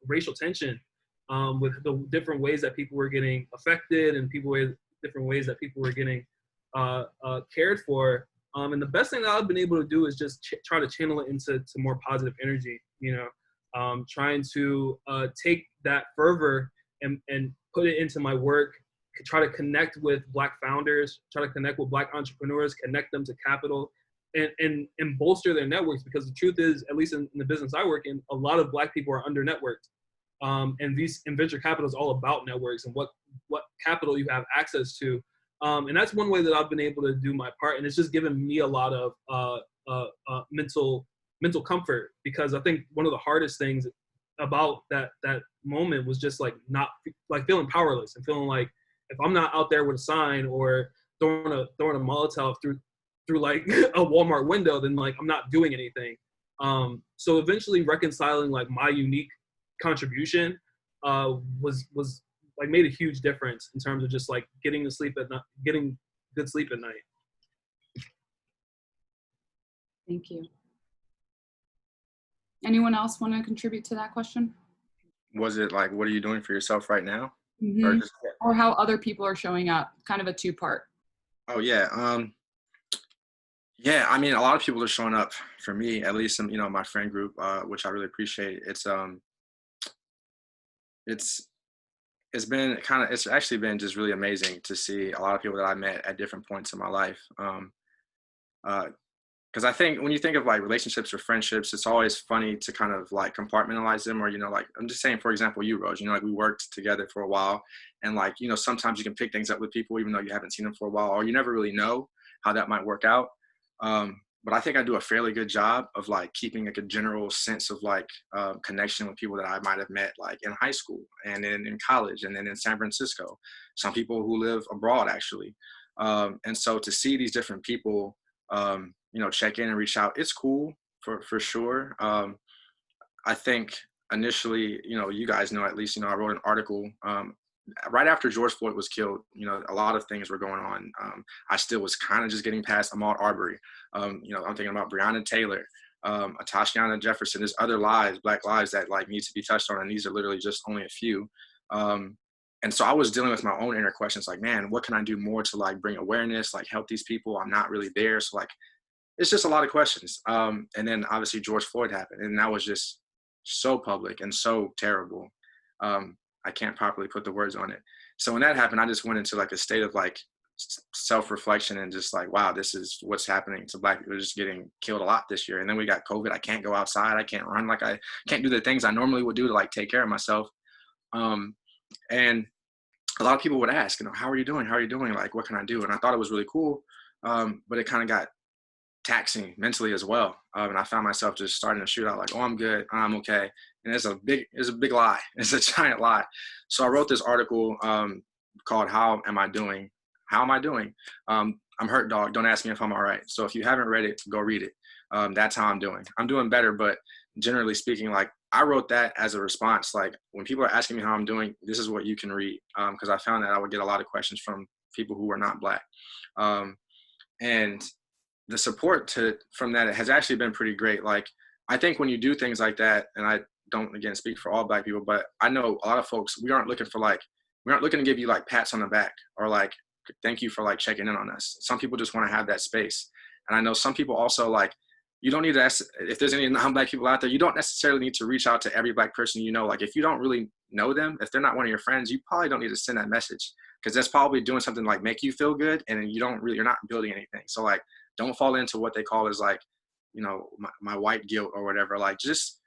racial tension with the different ways that people were getting affected and different ways that people were getting cared for. And the best thing that I've been able to do is just try to channel it into more positive energy. trying to take that fervor and put it into my work, try to connect with Black founders, try to connect with Black entrepreneurs, connect them to capital, and bolster their networks. Because the truth is, at least in the business I work in, a lot of Black people are under networked. And venture capital is all about networks and what capital you have access to. And that's one way that I've been able to do my part. And it's just given me a lot of mental comfort, because I think one of the hardest things about that moment was just like not like feeling powerless and feeling like if I'm not out there with a sign or throwing a Molotov through like a Walmart window, then like I'm not doing anything. So eventually reconciling like my unique contribution was like made a huge difference in terms of just like getting good sleep at night. Thank you. Anyone else want to contribute to that question? Was it like, what are you doing for yourself right now? Mm-hmm. Or how other people are showing up? Kind of a two-part. Oh yeah. Yeah, I mean, a lot of people are showing up for me, at least in, my friend group, which I really appreciate. It's actually been just really amazing to see a lot of people that I met at different points in my life. Because I think when you think of like relationships or friendships, it's always funny to kind of like compartmentalize them, or, like, I'm just saying, for example, you, Rose, like we worked together for a while, and like, sometimes you can pick things up with people even though you haven't seen them for a while, or you never really know how that might work out. But I think I do a fairly good job of like keeping like a general sense of like connection with people that I might have met like in high school and then in college and then in San Francisco, some people who live abroad actually. And so to see these different people, check in and reach out, it's cool for sure. I think initially, you guys know, at least, I wrote an article right after George Floyd was killed. A lot of things were going on. I still was kind of just getting past Ahmaud Arbery. I'm thinking about Breonna Taylor, Tashiana Jefferson. There's other lives, Black lives that like need to be touched on, and these are literally just only a few. And so I was dealing with my own inner questions, like, man, what can I do more to like bring awareness, like help these people? I'm not really there. So like, it's just a lot of questions. And then obviously George Floyd happened, and that was just so public and so terrible. I can't properly put the words on it. So when that happened, I just went into like a state of like self-reflection and just like, wow, this is what's happening to Black people. They're just getting killed a lot this year. And then we got COVID. I can't go outside. I can't run. Like I can't do the things I normally would do to like take care of myself. And a lot of people would ask, how are you doing? How are you doing? Like, what can I do? And I thought it was really cool. But it kind of got taxing mentally as well. And I found myself just starting to shoot out like, oh, I'm good. I'm okay. And it's a big lie. It's a giant lie. So I wrote this article called How Am I Doing? How am I doing? I'm hurt, dog. Don't ask me if I'm all right. So if you haven't read it, go read it. That's how I'm doing. I'm doing better, but generally speaking, like I wrote that as a response. Like when people are asking me how I'm doing, this is what you can read. Because I found that I would get a lot of questions from people who are not Black. And the support from that has actually been pretty great. Like, I think when you do things like that, and I don't, again, speak for all Black people, but I know a lot of folks, we aren't looking to give you like pats on the back or like, thank you for like checking in on us. Some people just want to have that space. And I know some people also like, you don't need to ask, if there's any non-Black people out there, you don't necessarily need to reach out to every Black person like if you don't really know them, if they're not one of your friends, you probably don't need to send that message, because that's probably doing something like make you feel good, and you're not building anything. So like, don't fall into what they call as like, my white guilt or whatever. Like, just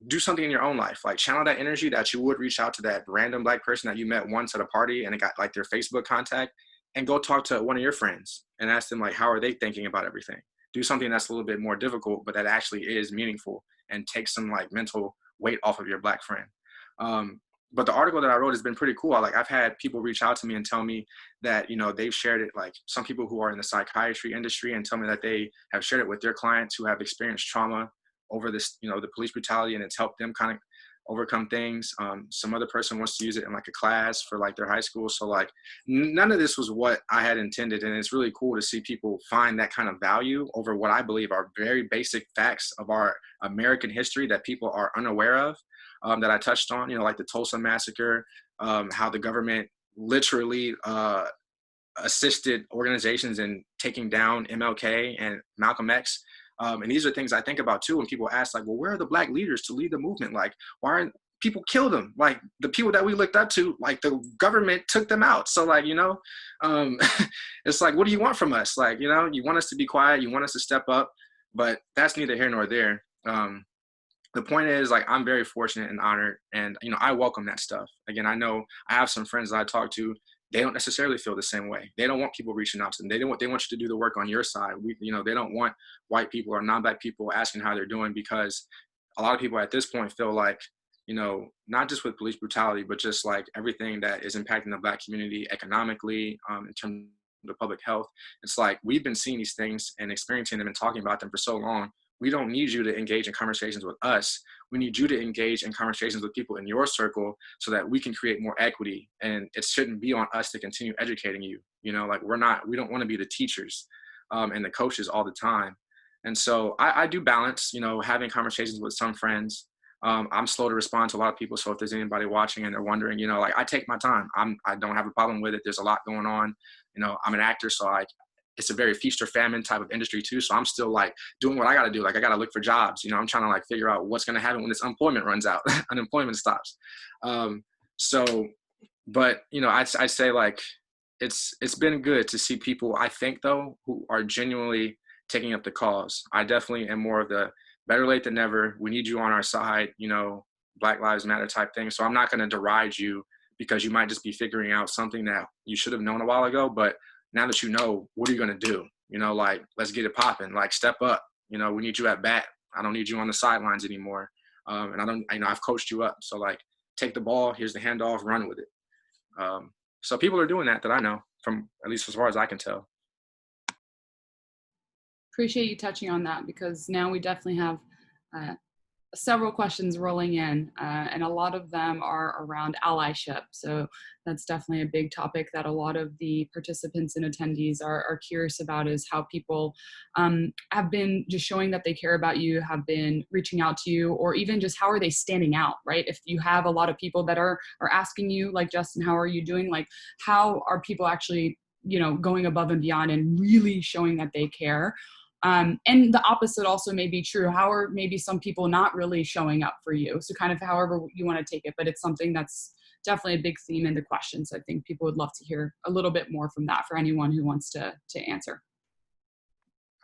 do something in your own life. Like, channel that energy that you would reach out to that random Black person that you met once at a party and it got like their Facebook contact, and go talk to one of your friends and ask them like, how are they thinking about everything? Do something that's a little bit more difficult, but that actually is meaningful and take some like mental weight off of your Black friend. But the article that I wrote has been pretty cool. I've had people reach out to me and tell me that, they've shared it, like some people who are in the psychiatry industry, and tell me that they have shared it with their clients who have experienced trauma over this, the police brutality, and it's helped them kind of overcome things. Some other person wants to use it in like a class for like their high school. So like none of this was what I had intended. And it's really cool to see people find that kind of value over what I believe are very basic facts of our American history that people are unaware of. That I touched on, like the Tulsa massacre, how the government literally assisted organizations in taking down MLK and Malcolm X. And these are things I think about too when people ask, like, well, where are the Black leaders to lead the movement? Like, why aren't people kill them? Like, the people that we looked up to, like, the government took them out. So, like, it's like, what do you want from us? Like, you want us to be quiet, you want us to step up, but that's neither here nor there. The point is, like, I'm very fortunate and honored, and I welcome that stuff. Again, I know I have some friends that I talk to, they don't necessarily feel the same way. They don't want people reaching out to them. They want you to do the work on your side. They don't want white people or non-Black people asking how they're doing, because a lot of people at this point feel like, not just with police brutality, but just like everything that is impacting the Black community economically, in terms of public health. It's like, we've been seeing these things and experiencing them and talking about them for so long. We don't need you to engage in conversations with us. We need you to engage in conversations with people in your circle so that we can create more equity. And it shouldn't be on us to continue educating you. We don't want to be the teachers and the coaches all the time. And so I do balance, having conversations with some friends. I'm slow to respond to a lot of people. So if there's anybody watching and they're wondering, I take my time. I don't have a problem with it. There's a lot going on. I'm an actor, so it's a very feast or famine type of industry too. So I'm still like doing what I got to do. Like, I got to look for jobs. I'm trying to like figure out what's going to happen when this unemployment runs out, unemployment stops. But I say, like, it's been good to see people, I think though, who are genuinely taking up the cause. I definitely am more of the better late than never. We need you on our side, Black Lives Matter type thing. So I'm not going to deride you because you might just be figuring out something that you should have known a while ago. But now that what are you going to do? Like, let's get it popping, like, step up. We need you at bat. I don't need you on the sidelines anymore. And I've coached you up. So, like, take the ball, here's the handoff, run with it. So people are doing that I know, from at least as far as I can tell. Appreciate you touching on that, because now we definitely have several questions rolling in, and a lot of them are around allyship. So that's definitely a big topic that a lot of the participants and attendees are curious about, is how people have been just showing that they care about you, have been reaching out to you, or even just how are they standing out, right? If you have a lot of people that are asking you, like, Justyn, how are you doing? Like, how are people actually, going above and beyond and really showing that they care? And the opposite also may be true. How are maybe some people not really showing up for you? So kind of however you want to take it, but it's something that's definitely a big theme in the question. So I think people would love to hear a little bit more from that for anyone who wants to answer.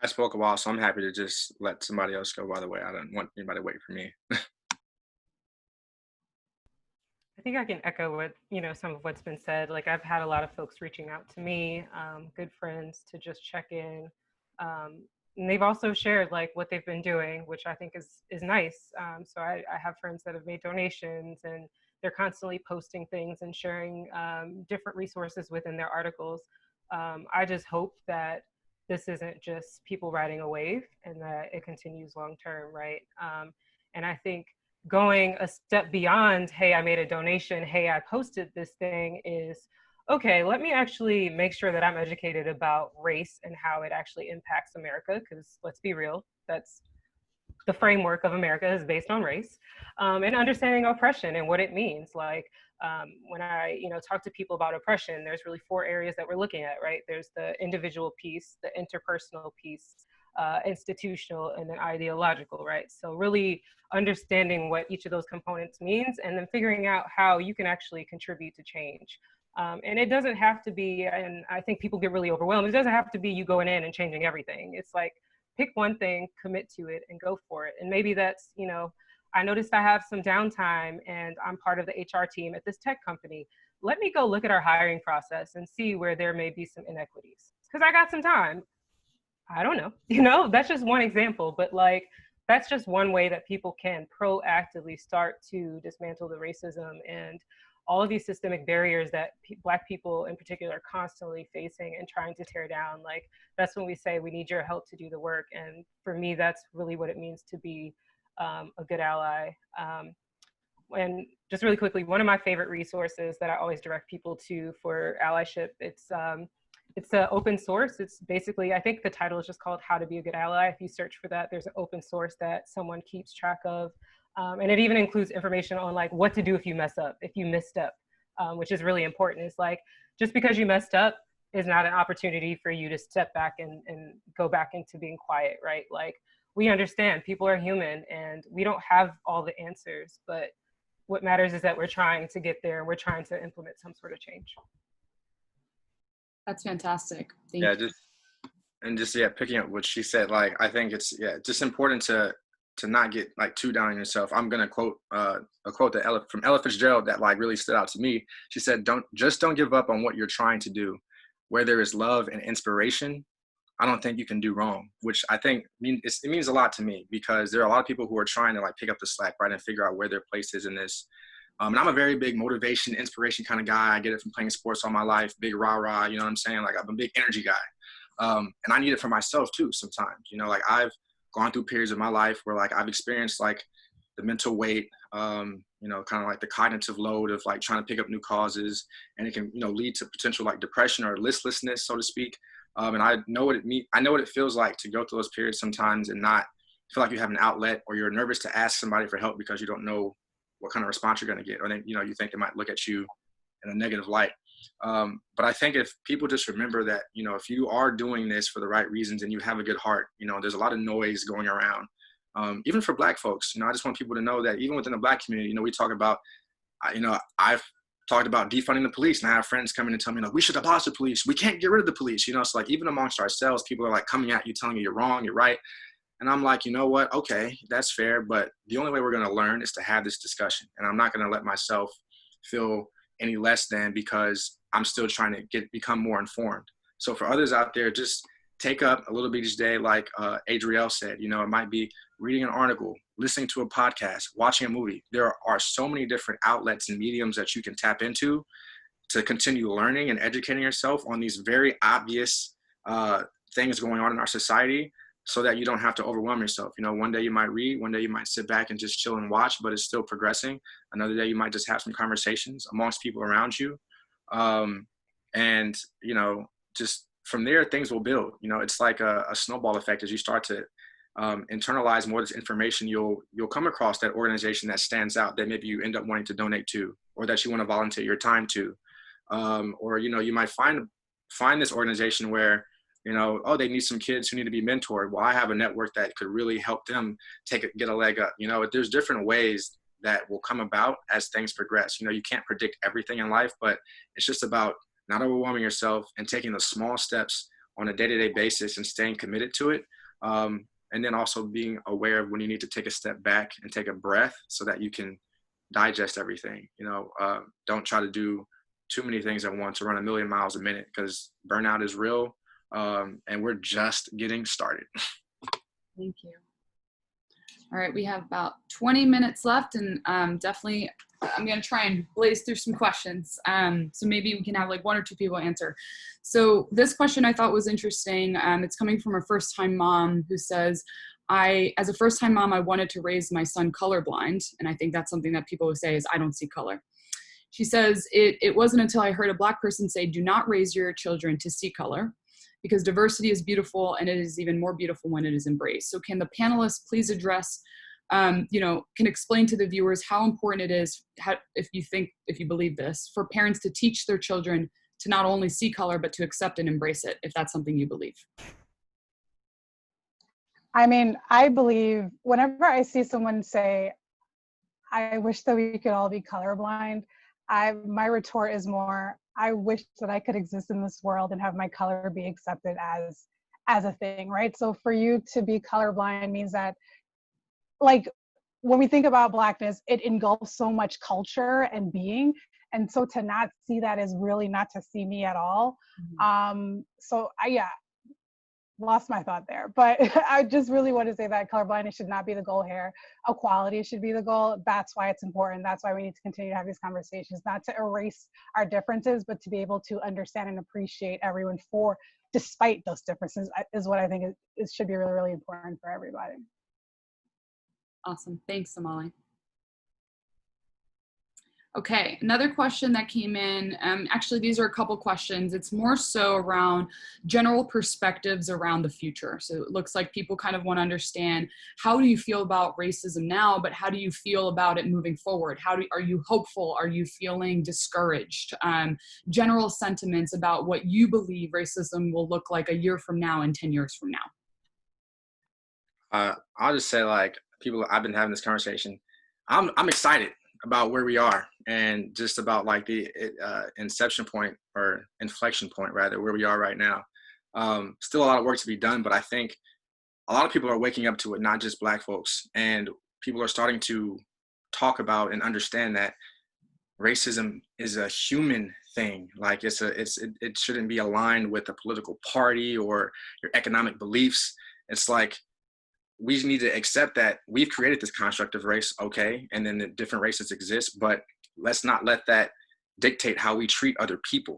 I spoke a while, so I'm happy to just let somebody else go. By the way, I don't want anybody waiting for me. I think I can echo what, some of what's been said. Like, I've had a lot of folks reaching out to me, good friends, to just check in. And they've also shared, like, what they've been doing, which I think is nice. So I have friends that have made donations, and they're constantly posting things and sharing different resources within their articles. I just hope that this isn't just people riding a wave, and that it continues long term, right? And I think going a step beyond, hey, I made a donation, hey, I posted this thing, is, okay, let me actually make sure that I'm educated about race and how it actually impacts America, because let's be real, that's the framework of America is based on race, and understanding oppression and what it means. Like, when I talk to people about oppression, there's really 4 areas that we're looking at, right? There's the individual piece, the interpersonal piece, institutional, and then ideological, right? So really understanding what each of those components means, and then figuring out how you can actually contribute to change. And it doesn't have to be, and I think people get really overwhelmed, it doesn't have to be you going in and changing everything. It's like, pick one thing, commit to it, and go for it. And maybe that's, I noticed I have some downtime and I'm part of the HR team at this tech company. Let me go look at our hiring process and see where there may be some inequities, because I got some time. I don't know, that's just one example, but like, that's just one way that people can proactively start to dismantle the racism and all of these systemic barriers that Black people in particular are constantly facing and trying to tear down. Like, that's when we say we need your help to do the work. And for me, that's really what it means to be a good ally. And just really quickly, one of my favorite resources that I always direct people to for allyship, it's open source. It's basically, I think the title is just called How to Be a Good Ally. If you search for that, there's an open source that someone keeps track of. And it even includes information on like what to do if you mess up, if you misstep, which is really important. It's like, just because you messed up is not an opportunity for you to step back and go back into being quiet, right? Like, we understand people are human and we don't have all the answers, but what matters is that we're trying to get there and we're trying to implement some sort of change. That's fantastic. Thank Yeah, you. yeah, picking up what she said, like, I think it's, yeah, just important to not get like too down on yourself. I'm gonna quote a quote that from Ella Fitzgerald that like really stood out to me. She said, don't give up on what you're trying to do. Where there is love and inspiration, I don't think you can do wrong, which I think it means a lot to me, because there are a lot of people who are trying to like pick up the slack, right, and figure out where their place is in this. And I'm a very big motivation, inspiration kind of guy. I get it from playing sports all my life, big rah-rah, you know what I'm saying? Like, I'm a big energy guy. And I need it for myself too sometimes. You know, like, I've gone through periods of my life where like I've experienced like the mental weight, you know, kind of like the cognitive load of like trying to pick up new causes, and it can, you know, lead to potential like depression or listlessness, so to speak. And I know what it feels like to go through those periods sometimes and not feel like you have an outlet, or you're nervous to ask somebody for help because you don't know what kind of response you're going to get, or then, you know, you think they might look at you in a negative light. But I think if people just remember that, you know, if you are doing this for the right reasons and you have a good heart, you know, there's a lot of noise going around. Even for Black folks, you know, I just want people to know that even within the Black community, you know, we talk about, you know, I've talked about defunding the police, and I have friends coming and tell me, like, we should abolish the police. We can't get rid of the police. You know, it's like, even amongst ourselves, people are like coming at you, telling you you're wrong, you're right. And I'm like, you know what? Okay, that's fair. But the only way we're going to learn is to have this discussion. And I'm not going to let myself feel any less than because I'm still trying to become more informed. So for others out there, just take up a little bit each day. Like Adriele said, you know, it might be reading an article, listening to a podcast, watching a movie. There are so many different outlets and mediums that you can tap into to continue learning and educating yourself on these very obvious things going on in our society, so that you don't have to overwhelm yourself. You know, one day you might read, one day you might sit back and just chill and watch, but it's still progressing. Another day you might just have some conversations amongst people around you. And, you know, just from there, things will build. You know, it's like a snowball effect. As you start to internalize more of this information, you'll come across that organization that stands out, that maybe you end up wanting to donate to, or that you want to volunteer your time to. Or, you know, you might find this organization where, you know, oh, they need some kids who need to be mentored. Well, I have a network that could really help them get a leg up. You know, there's different ways that will come about as things progress. You know, you can't predict everything in life, but it's just about not overwhelming yourself and taking the small steps on a day-to-day basis and staying committed to it. And then also being aware of when you need to take a step back and take a breath so that you can digest everything. You know, don't try to do too many things at once or run a million miles a minute, because burnout is real. And we're just getting started. Thank you. All right, we have about 20 minutes left, and definitely I'm going to try and blaze through some questions. So maybe we can have like one or two people answer. So this question I thought was interesting. It's coming from a first-time mom who says, as a first-time mom, I wanted to raise my son colorblind. And I think that's something that people would say is, I don't see color. She says, it wasn't until I heard a Black person say, do not raise your children to see color, because diversity is beautiful, and it is even more beautiful when it is embraced. So can the panelists please address, you know, can explain to the viewers how important it is, if you believe this, for parents to teach their children to not only see color, but to accept and embrace it, if that's something you believe. I mean, I believe whenever I see someone say, I wish that we could all be colorblind, my retort is more, I wish that I could exist in this world and have my color be accepted as a thing, right? So for you to be colorblind means that, like, when we think about Blackness, it engulfs so much culture and being. And so to not see that is really not to see me at all. Mm-hmm. So I lost my thought there, but I just really want to say that colorblindness should not be the goal here. Equality should be the goal. That's why it's important. That's why we need to continue to have these conversations, not to erase our differences, but to be able to understand and appreciate everyone despite those differences is what I think it should be really, really important for everybody. Awesome. Thanks, Damaly. Okay, another question that came in, actually these are a couple questions. It's more so around general perspectives around the future. So it looks like people kind of want to understand, how do you feel about racism now, but how do you feel about it moving forward? Are you hopeful? Are you feeling discouraged? General sentiments about what you believe racism will look like a year from now and 10 years from now. I'll just say, like, people, I've been having this conversation. I'm excited about where we are, and just about like the inception point, or inflection point rather, where we are right now. Still a lot of work to be done, but I think a lot of people are waking up to it, not just Black folks, and people are starting to talk about and understand that racism is a human thing. Like, it shouldn't be aligned with a political party or your economic beliefs. It's like, we need to accept that we've created this construct of race, okay, and then the different races exist, but let's not let that dictate how we treat other people.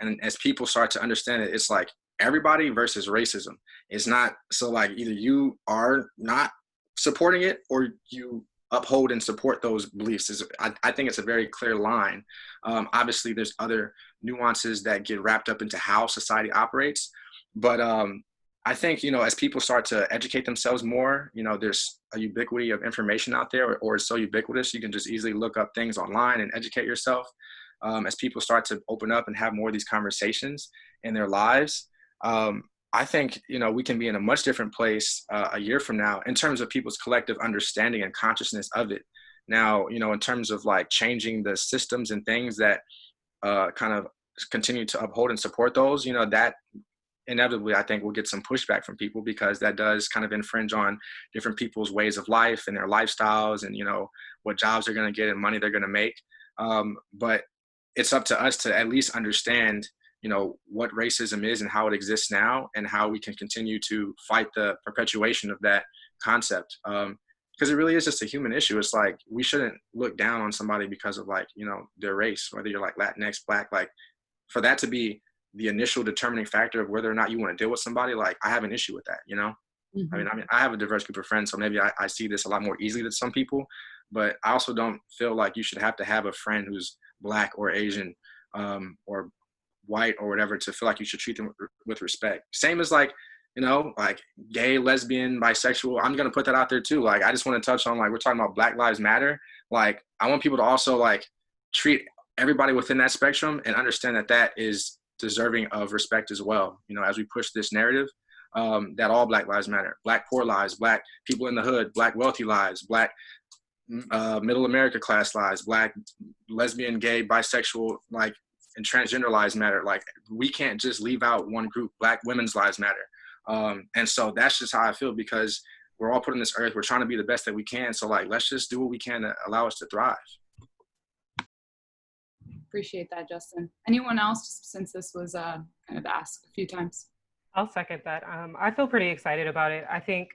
And as people start to understand it, it's like everybody versus racism. It's not, so like, either you are not supporting it or you uphold and support those beliefs. I think it's a very clear line. Obviously, there's other nuances that get wrapped up into how society operates, but I think, as people start to educate themselves more, there's a ubiquity of information out there, or it's so ubiquitous, you can just easily look up things online and educate yourself. As people start to open up and have more of these conversations in their lives, I think, we can be in a much different place a year from now in terms of people's collective understanding and consciousness of it. Now, in terms of like changing the systems and things that kind of continue to uphold and support those, that inevitably, I think, we'll get some pushback from people, because that does kind of infringe on different people's ways of life and their lifestyles, and, what jobs they're going to get and money they're going to make. But it's up to us to at least understand, what racism is and how it exists now, and how we can continue to fight the perpetuation of that concept. Because it really is just a human issue. It's like, we shouldn't look down on somebody because of like, their race, whether you're like Latinx, Black, like, for that to be the initial determining factor of whether or not you want to deal with somebody, like, I have an issue with that, I mean, I have a diverse group of friends, so maybe I see this a lot more easily than some people, but I also don't feel like you should have to have a friend who's Black or Asian, or white or whatever, to feel like you should treat them with respect. Same as like, like gay, lesbian, bisexual. I'm going to put that out there too. Like, I just want to touch on, like, we're talking about Black Lives Matter. Like, I want people to also like treat everybody within that spectrum and understand that that is deserving of respect as well. As we push this narrative, that all Black lives matter. Black poor lives, Black people in the hood, Black wealthy lives, Black middle America class lives, Black lesbian, gay, bisexual, like, and transgender lives matter. Like, we can't just leave out one group. Black women's lives matter. And so that's just how I feel, because we're all put on this earth. We're trying to be the best that we can. So like, let's just do what we can to allow us to thrive. Appreciate that, Justyn. Anyone else, just since this was kind of asked a few times? I'll second that. I feel pretty excited about it. I think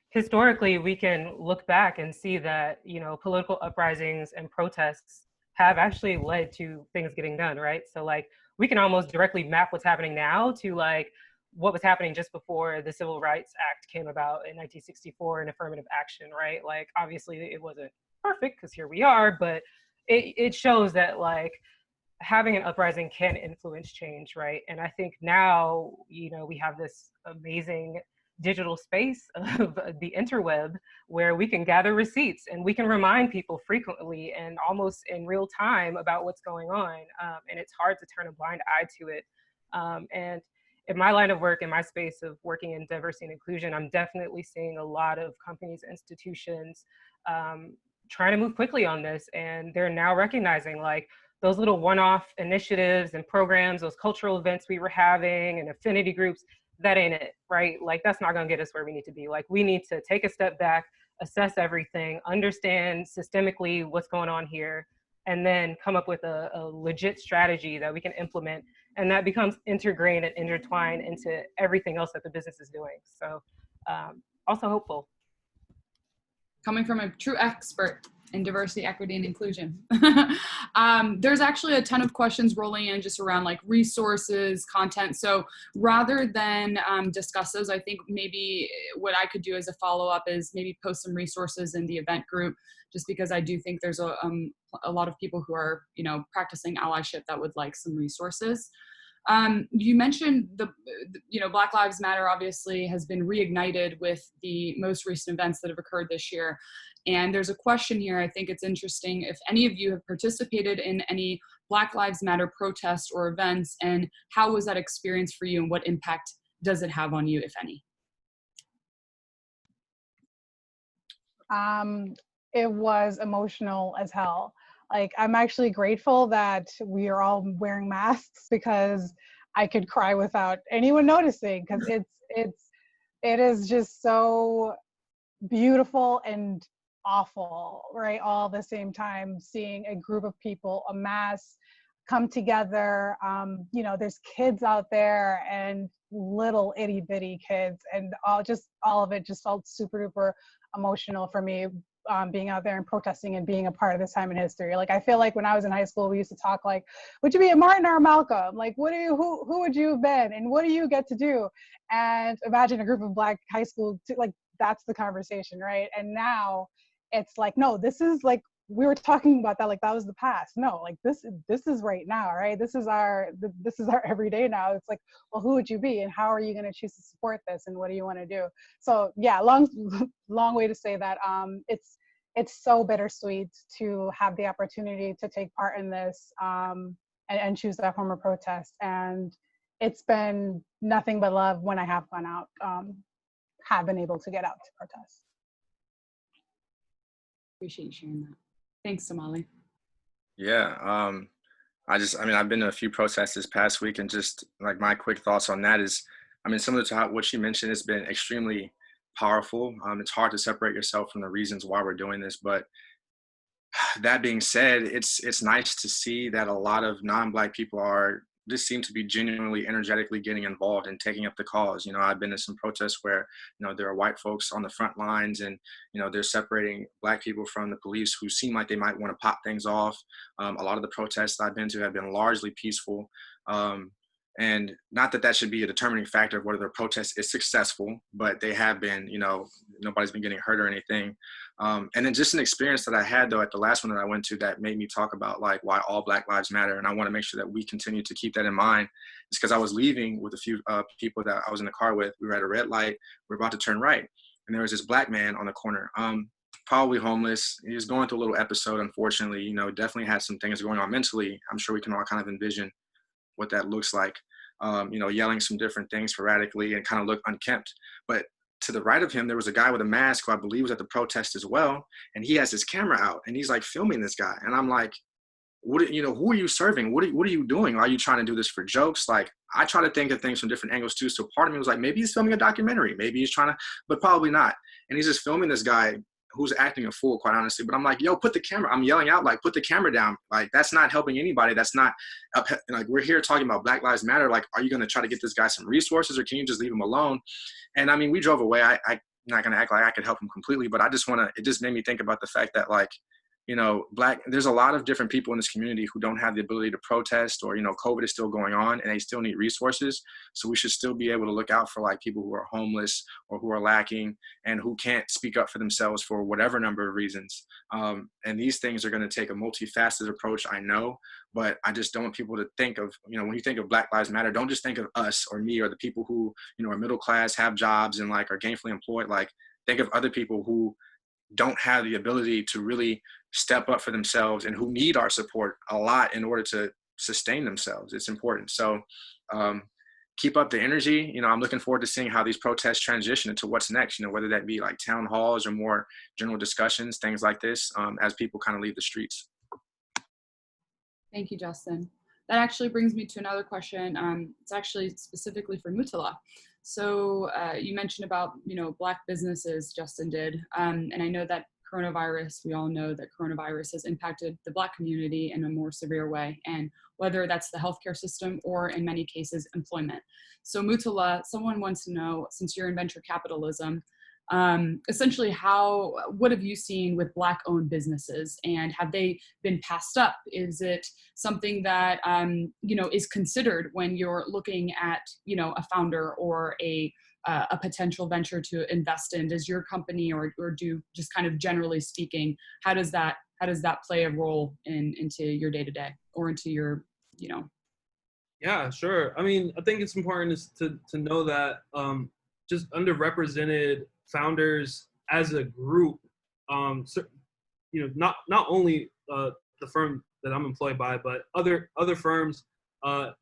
historically, we can look back and see that, political uprisings and protests have actually led to things getting done, right? So like, we can almost directly map what's happening now to like what was happening just before the Civil Rights Act came about in 1964 and affirmative action, right? Like, obviously it wasn't perfect, because here we are, but it shows that like having an uprising can influence change, right? And I think now, we have this amazing digital space of the interweb where we can gather receipts and we can remind people frequently and almost in real time about what's going on. And it's hard to turn a blind eye to it. And in my line of work, in my space of working in diversity and inclusion, I'm definitely seeing a lot of companies, institutions, trying to move quickly on this. And they're now recognizing like those little one-off initiatives and programs, those cultural events we were having and affinity groups, that ain't it, right? Like, that's not gonna get us where we need to be. Like, we need to take a step back, assess everything, understand systemically what's going on here, and then come up with a legit strategy that we can implement. And that becomes integrated and intertwined into everything else that the business is doing. So also hopeful. Coming from a true expert in diversity, equity, and inclusion. There's actually a ton of questions rolling in just around like resources, content. So rather than discuss those, I think maybe what I could do as a follow-up is maybe post some resources in the event group, just because I do think there's a lot of people who are, practicing allyship that would like some resources. You mentioned Black Lives Matter obviously has been reignited with the most recent events that have occurred this year. And there's a question here, I think it's interesting, if any of you have participated in any Black Lives Matter protests or events, and how was that experience for you and what impact does it have on you, if any? it was emotional as hell. Like, I'm actually grateful that we are all wearing masks because I could cry without anyone noticing, because it is just so beautiful and awful, right? All at the same time, seeing a group of people, a mass, come together. You know, there's kids out there and little itty bitty kids, and all of it just felt super duper emotional for me. Being out there and protesting and being a part of this time in history. Like, I feel like when I was in high school, we used to talk like, would you be a Martin or a Malcolm? Like, who would you have been? And what do you get to do? And imagine a group of Black high school, like, that's the conversation, right? And now it's like, no, this is like, we were talking about that like that was the past. No, like this is right now, right? This is our everyday now. It's like, well, who would you be, and how are you going to choose to support this, and what do you want to do? So yeah, long way to say that it's so bittersweet to have the opportunity to take part in this, and choose that form of protest. And it's been nothing but love when I have gone out, have been able to get out to protest. Appreciate you sharing that. Thanks, Damaly. Yeah, I mean, I've been to a few protests this past week, and just like my quick thoughts on that is, I mean, similar to what she mentioned, it's been extremely powerful. It's hard to separate yourself from the reasons why we're doing this, but that being said, it's nice to see that a lot of non-Black people just seem to be genuinely energetically getting involved and taking up the cause. You know, I've been to some protests where, you know, there are white folks on the front lines, and, you know, they're separating Black people from the police who seem like they might want to pop things off. A lot of the protests I've been to have been largely peaceful. And not that that should be a determining factor of whether the protest is successful, but they have been, you know, nobody's been getting hurt or anything. And then just an experience that I had, though, at the last one that I went to that made me talk about, like, why all Black lives matter. And I want to make sure that we continue to keep that in mind. It's because I was leaving with a few people that I was in the car with. We were at a red light. We were about to turn right. And there was this Black man on the corner, probably homeless. He was going through a little episode, unfortunately. You know, definitely had some things going on mentally. I'm sure we can all kind of envision what that looks like. You know, yelling some different things sporadically and kind of look unkempt. But to the right of him, there was a guy with a mask who I believe was at the protest as well. And he has his camera out and he's like filming this guy. And I'm like, you know, who are you serving? What are you doing? Are you trying to do this for jokes? Like, I try to think of things from different angles too. So part of me was like, maybe he's filming a documentary. Maybe he's trying to, but probably not. And he's just filming this guy who's acting a fool, quite honestly. But I'm like, yo, put the camera. I'm yelling out, like, put the camera down. Like, that's not helping anybody. That's not, like, we're here talking about Black Lives Matter. Like, are you going to try to get this guy some resources, or can you just leave him alone? And I mean, we drove away. I'm not going to act like I could help him completely, but I just want to, it just made me think about the fact that, like, you know, there's a lot of different people in this community who don't have the ability to protest, or, you know, COVID is still going on and they still need resources. So we should still be able to look out for, like, people who are homeless or who are lacking and who can't speak up for themselves for whatever number of reasons. And these things are going to take a multifaceted approach, I know, but I just don't want people to think of, you know, when you think of Black Lives Matter, don't just think of us or me or the people who, you know, are middle class, have jobs, and, like, are gainfully employed. Like, think of other people who don't have the ability to really step up for themselves and who need our support a lot in order to sustain themselves. It's important. So keep up the energy. You know, I'm looking forward to seeing how these protests transition into what's next, you know, whether that be like town halls or more general discussions, things like this, as people kind of leave the streets. Thank you, Justyn. That actually brings me to another question. It's actually specifically for Mourtallah. So you mentioned about, you know, Black businesses, Justyn did. And I know that coronavirus, we all know that coronavirus has impacted the Black community in a more severe way, and whether that's the healthcare system or in many cases employment. So Mourtallah, someone wants to know, since you're in venture capitalism, essentially what have you seen with Black owned businesses, and have they been passed up? Is it something that, you know, is considered when you're looking at, you know, a founder or a potential venture to invest in? Does your company or do, just kind of generally speaking, how does that play a role into your day-to-day or into your, you know? Yeah, sure. I mean, I think it's important to know that just underrepresented founders as a group, so, you know, not only the firm that I'm employed by, but other firms, and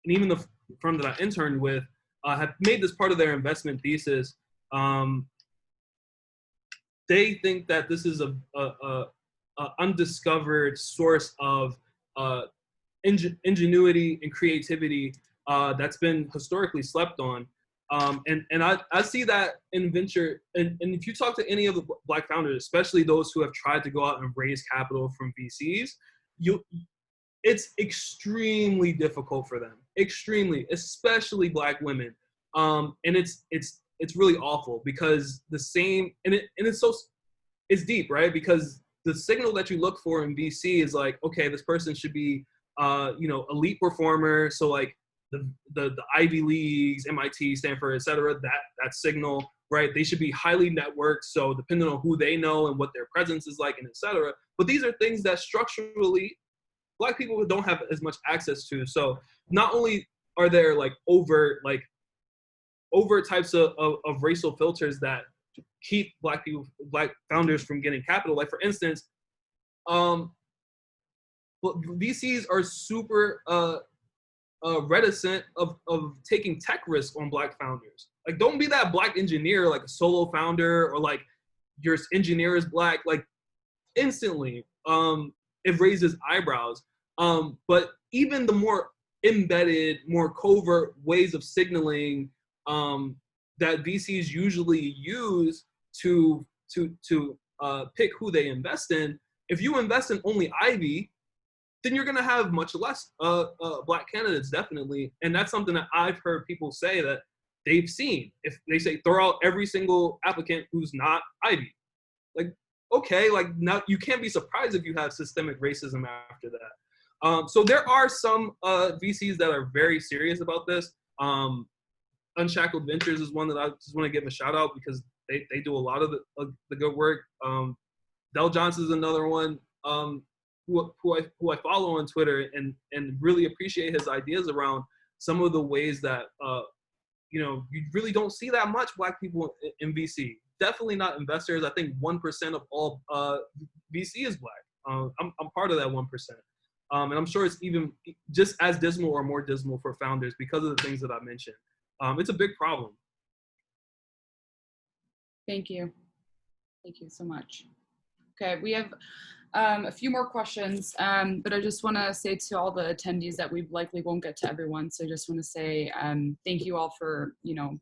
even the firm that I interned with, have made this part of their investment thesis. they think that this is a undiscovered source of ingenuity and creativity that's been historically slept on. And I see that in venture, and if you talk to any of the Black founders, especially those who have tried to go out and raise capital from VCs, it's extremely difficult for them, extremely, especially Black women. And it's really awful because it's deep, right? Because the signal that you look for in VC is like, okay, this person should be, elite performer. So like the Ivy Leagues, MIT, Stanford, et cetera, that signal, right? They should be highly networked. So depending on who they know and what their presence is like, and et cetera. But these are things that structurally Black people don't have as much access to. So not only are there like overt types of racial filters that keep Black founders from getting capital. Like for instance, VCs are super reticent of taking tech risk on Black founders. Like, don't be that Black engineer, like a solo founder, or like your engineer is Black. Like, instantly, it raises eyebrows. But even the more embedded, more covert ways of signaling that VCs usually use to pick who they invest in. If you invest in only Ivy, then you're going to have much less Black candidates, definitely. And that's something that I've heard people say that they've seen. If they say, throw out every single applicant who's not Ivy. Like, okay, like now you can't be surprised if you have systemic racism after that. So there are some VCs that are very serious about this. Unshackled Ventures is one that I just want to give a shout out because they do a lot of the good work. Del Johnson is another one who I follow on Twitter and really appreciate his ideas around some of the ways that you really don't see that much Black people in VC. Definitely not investors. I think 1% of all VC is Black. I'm part of that 1%. And I'm sure it's even just as dismal or more dismal for founders because of the things that I mentioned. It's a big problem. Thank you. Thank you so much. Okay, we have a few more questions, but I just want to say to all the attendees that we likely won't get to everyone. So I just want to say thank you all for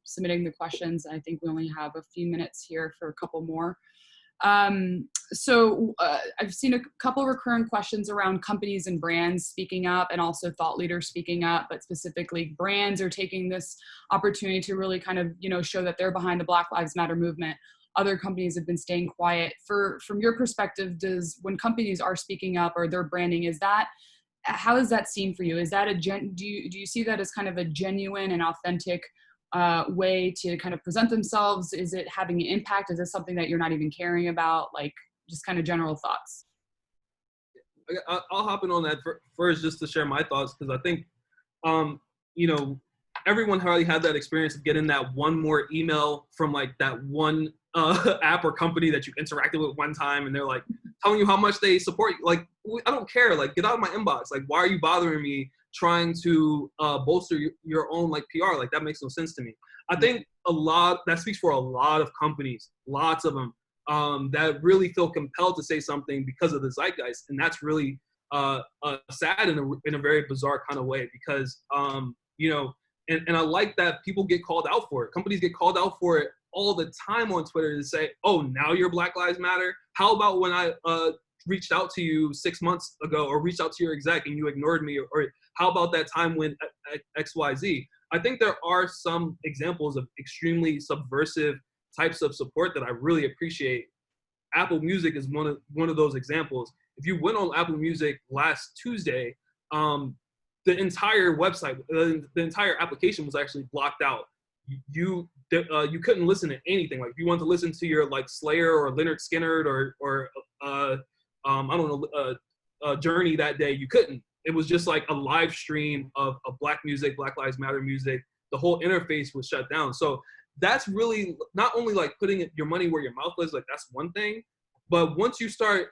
submitting the questions. I think we only have a few minutes here for a couple more. So I've seen a couple recurrent questions around companies and brands speaking up and also thought leaders speaking up, but specifically brands are taking this opportunity to really kind of, show that they're behind the Black Lives Matter movement. Other companies have been staying quiet. From your perspective, when companies are speaking up or they're branding, how is that seen for you? Is that do you see that as kind of a genuine and authentic way to kind of present themselves? Is it having an impact? Is this something that you're not even caring about? Like, just kind of general thoughts. I'll hop in on that first just to share my thoughts, because I think, everyone probably had that experience of getting that one more email from like that one app or company that you interacted with one time, and they're like telling you how much they support you. Like, I don't care. Like, get out of my inbox. Like, why are you bothering me trying to bolster your own like PR? Like, that makes no sense to me. I think that speaks for a lot of companies, lots of them, that really feel compelled to say something because of the zeitgeist. And that's really sad in a very bizarre kind of way, because, and I like that people get called out for it. Companies get called out for it all the time on Twitter to say, oh, now you're Black Lives Matter? How about when I reached out to you 6 months ago, or reached out to your exec and you ignored me? Or how about that time when XYZ? I think there are some examples of extremely subversive types of support that I really appreciate. Apple Music is one of those examples. If you went on Apple Music last Tuesday, the entire website, the entire application was actually blocked out. You couldn't listen to anything. Like, if you wanted to listen to your like Slayer or Leonard Skinner or I don't know, Journey that day, you couldn't. It was just like a live stream of Black music, Black Lives Matter music. The whole interface was shut down. So that's really not only like putting your money where your mouth is, like that's one thing, but once you start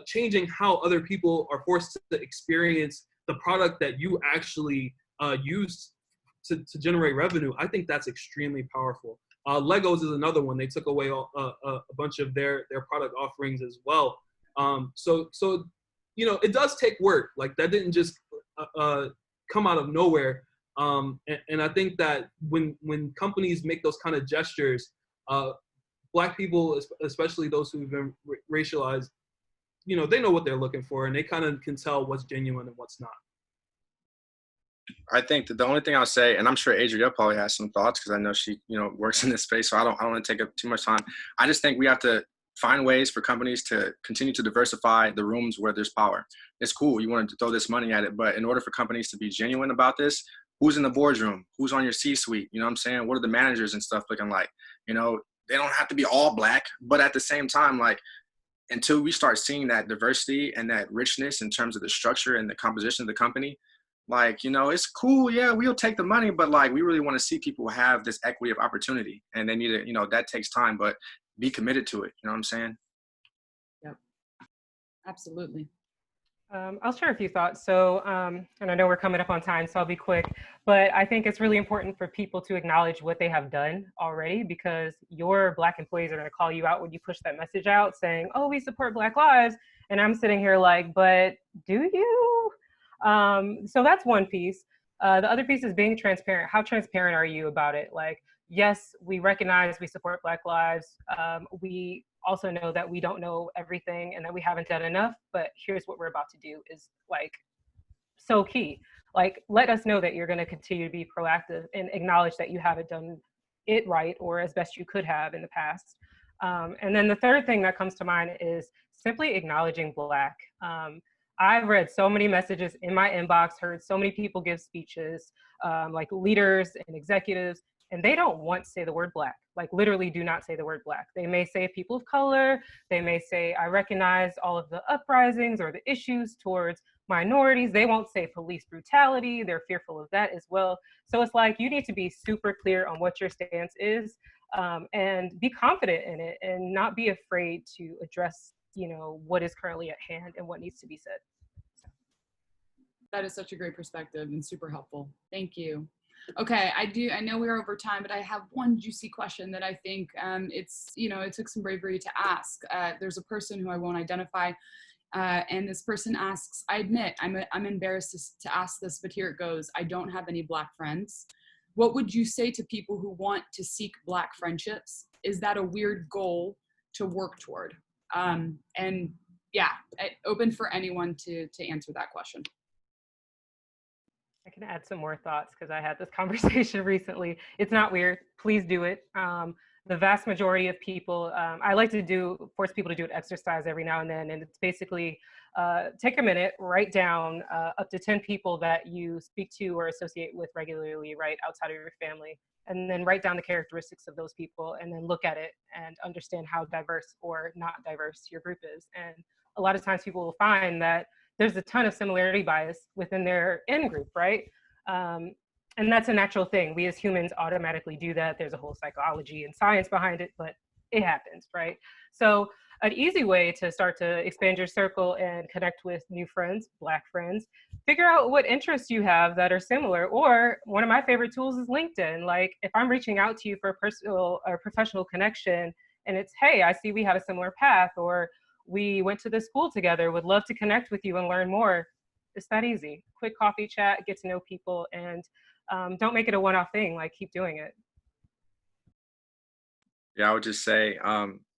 changing how other people are forced to experience the product that you actually use to generate revenue, I think that's extremely powerful. Legos is another one. They took away a bunch of their product offerings as well. So you know, it does take work. Like that didn't just come out of nowhere. And I think that when companies make those kind of gestures, Black people, especially those who've been racialized, you know, they know what they're looking for, and they kind of can tell what's genuine and what's not. I think that the only thing I'll say, and I'm sure Adriele probably has some thoughts because I know she, you know, works in this space, so I don't want to take up too much time. I just think we have to find ways for companies to continue to diversify the rooms where there's power. It's cool, you want to throw this money at it, but in order for companies to be genuine about this, who's in the boardroom? Who's on your C-suite? You know what I'm saying? What are the managers and stuff looking like? You know, they don't have to be all Black, but at the same time, like, until we start seeing that diversity and that richness in terms of the structure and the composition of the company, like, you know, it's cool. Yeah, we'll take the money, but like, we really want to see people have this equity of opportunity, and they need to, you know, that takes time, but be committed to it. You know what I'm saying? Yep. Absolutely. I'll share a few thoughts. So, and I know we're coming up on time, so I'll be quick, but I think it's really important for people to acknowledge what they have done already, because your Black employees are going to call you out when you push that message out saying, oh, we support Black lives. And I'm sitting here like, but do you? So that's one piece. The other piece is being transparent. How transparent are you about it? Like, yes, we recognize we support Black lives. We also know that we don't know everything and that we haven't done enough, but here's what we're about to do is like so key. Like, let us know that you're going to continue to be proactive and acknowledge that you haven't done it right or as best you could have in the past. And then the third thing that comes to mind is simply acknowledging Black. I've read so many messages in my inbox, heard so many people give speeches, like leaders and executives, and they don't want to say the word Black, like literally do not say the word Black. They may say people of color, they may say, I recognize all of the uprisings or the issues towards minorities. They won't say police brutality, they're fearful of that as well. So it's like, you need to be super clear on what your stance is, and be confident in it and not be afraid to address, you know, what is currently at hand and what needs to be said. That is such a great perspective and super helpful. Thank you. Okay, I know we're over time, but I have one juicy question that I think it's, you know, it took some bravery to ask. There's a person who I won't identify, and this person asks, I admit, I'm embarrassed to ask this, but here it goes. I don't have any Black friends. What would you say to people who want to seek Black friendships? Is that a weird goal to work toward? And yeah, open for anyone to answer that question. I can add some more thoughts because I had this conversation recently. It's not weird. Please do it. The vast majority of people, I like to force people to do an exercise every now and then. And it's basically take a minute, write down up to 10 people that you speak to or associate with regularly, right, outside of your family. And then write down the characteristics of those people and then look at it and understand how diverse or not diverse your group is. And a lot of times people will find that there's a ton of similarity bias within their in-group, right? And that's a natural thing. We as humans automatically do that. There's a whole psychology and science behind it, but it happens, right? So an easy way to start to expand your circle and connect with new friends, Black friends, figure out what interests you have that are similar. Or one of my favorite tools is LinkedIn. Like, if I'm reaching out to you for a personal or professional connection and it's, hey, I see we have a similar path, or we went to this school together, would love to connect with you and learn more. It's that easy. Quick coffee chat, get to know people, and don't make it a one-off thing, like keep doing it. Yeah, I would just say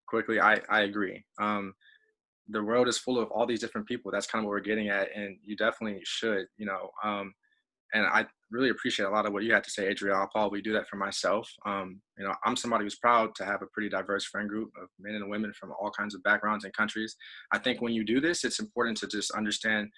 quickly, I agree. The world is full of all these different people. That's kind of what we're getting at, and you definitely should, you know, and I really appreciate a lot of what you had to say, Adriele. I'll probably do that for myself. You know, I'm somebody who's proud to have a pretty diverse friend group of men and women from all kinds of backgrounds and countries. I think when you do this, it's important to just understand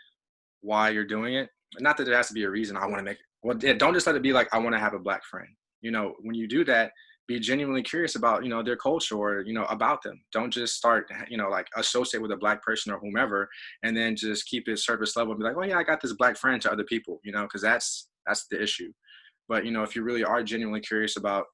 why you're doing it. Not that there has to be a reason I want to make it. Well, yeah, don't just let it be like, I want to have a Black friend. You know, when you do that, be genuinely curious about, you know, their culture or, you know, about them. Don't just start, you know, like associate with a Black person or whomever, and then just keep it surface level and be like, oh yeah, I got this Black friend to other people, you know, because that's the issue. But, you know, if you really are genuinely curious about,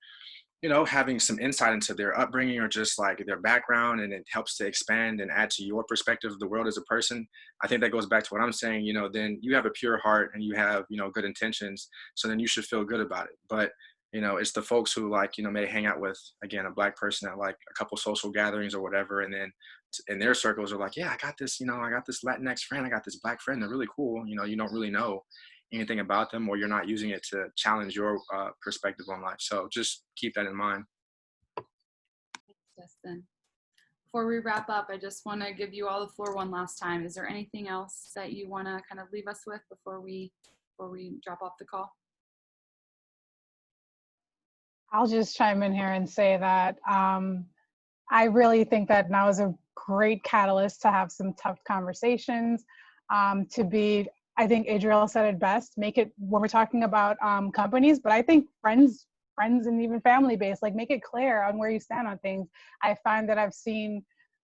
you know, having some insight into their upbringing or just like their background, and it helps to expand and add to your perspective of the world as a person, I think that goes back to what I'm saying, you know, then you have a pure heart and you have, you know, good intentions. So then you should feel good about it. But it's the folks who like, may hang out with, again, a Black person at like a couple social gatherings or whatever. And then in their circles are like, yeah, I got this Latinx friend. I got this Black friend. They're really cool. You don't really know anything about them, or you're not using it to challenge your perspective on life. So just keep that in mind. Thanks, Justyn. Before we wrap up, I just want to give you all the floor one last time. Is there anything else that you want to kind of leave us with before we drop off the call? I'll just chime in here and say that I really think that now is a great catalyst to have some tough conversations, I think Adriele said it best, make it, when we're talking about companies, but I think friends and even family based, like make it clear on where you stand on things. I find that I've seen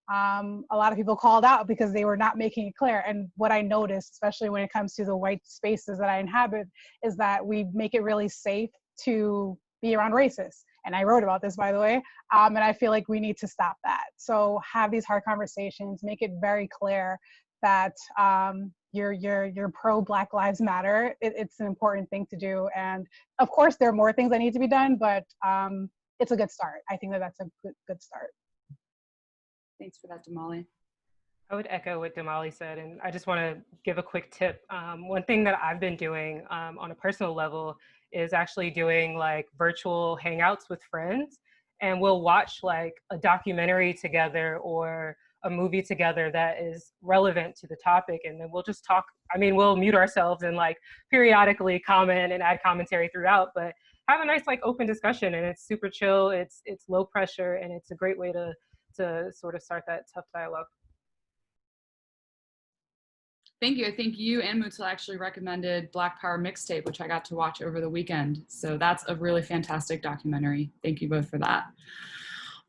a lot of people called out because they were not making it clear. And what I noticed, especially when it comes to the white spaces that I inhabit, is that we make it really safe to be around racists. And I wrote about this, by the way, and I feel like we need to stop that. So have these hard conversations, make it very clear that you're pro Black Lives Matter. It's an important thing to do. And of course, there are more things that need to be done, but it's a good start. I think that that's a good start. Thanks for that, Damaly. I would echo what Damaly said, and I just want to give a quick tip. One thing that I've been doing on a personal level is actually doing like virtual hangouts with friends, and we'll watch like a documentary together or a movie together that is relevant to the topic, and then we'll just talk. I mean, we'll mute ourselves and like periodically comment and add commentary throughout, but have a nice like open discussion, and it's super chill, it's low pressure, and it's a great way to sort of start that tough dialogue. Thank you. I think you and Mourtallah actually recommended Black Power Mixtape, which I got to watch over the weekend. So that's a really fantastic documentary. Thank you both for that.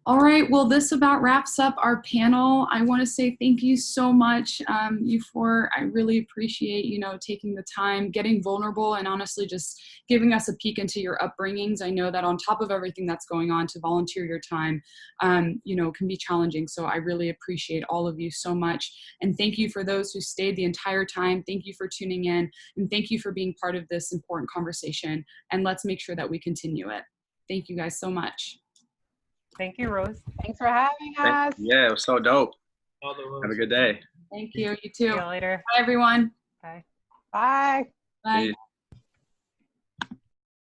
All right, well, this about wraps up our panel. I want to say thank you so much, you four. I really appreciate, taking the time, getting vulnerable, and honestly just giving us a peek into your upbringings. I know that on top of everything that's going on, to volunteer your time, can be challenging. So I really appreciate all of you so much. And thank you for those who stayed the entire time. Thank you for tuning in, and thank you for being part of this important conversation. And let's make sure that we continue it. Thank you guys so much. Thank you, Rose. Thanks for having us. Yeah, it was so dope. Have a good day. Thank you. You too. See you later. Bye, everyone. Bye. Bye. Bye. Peace.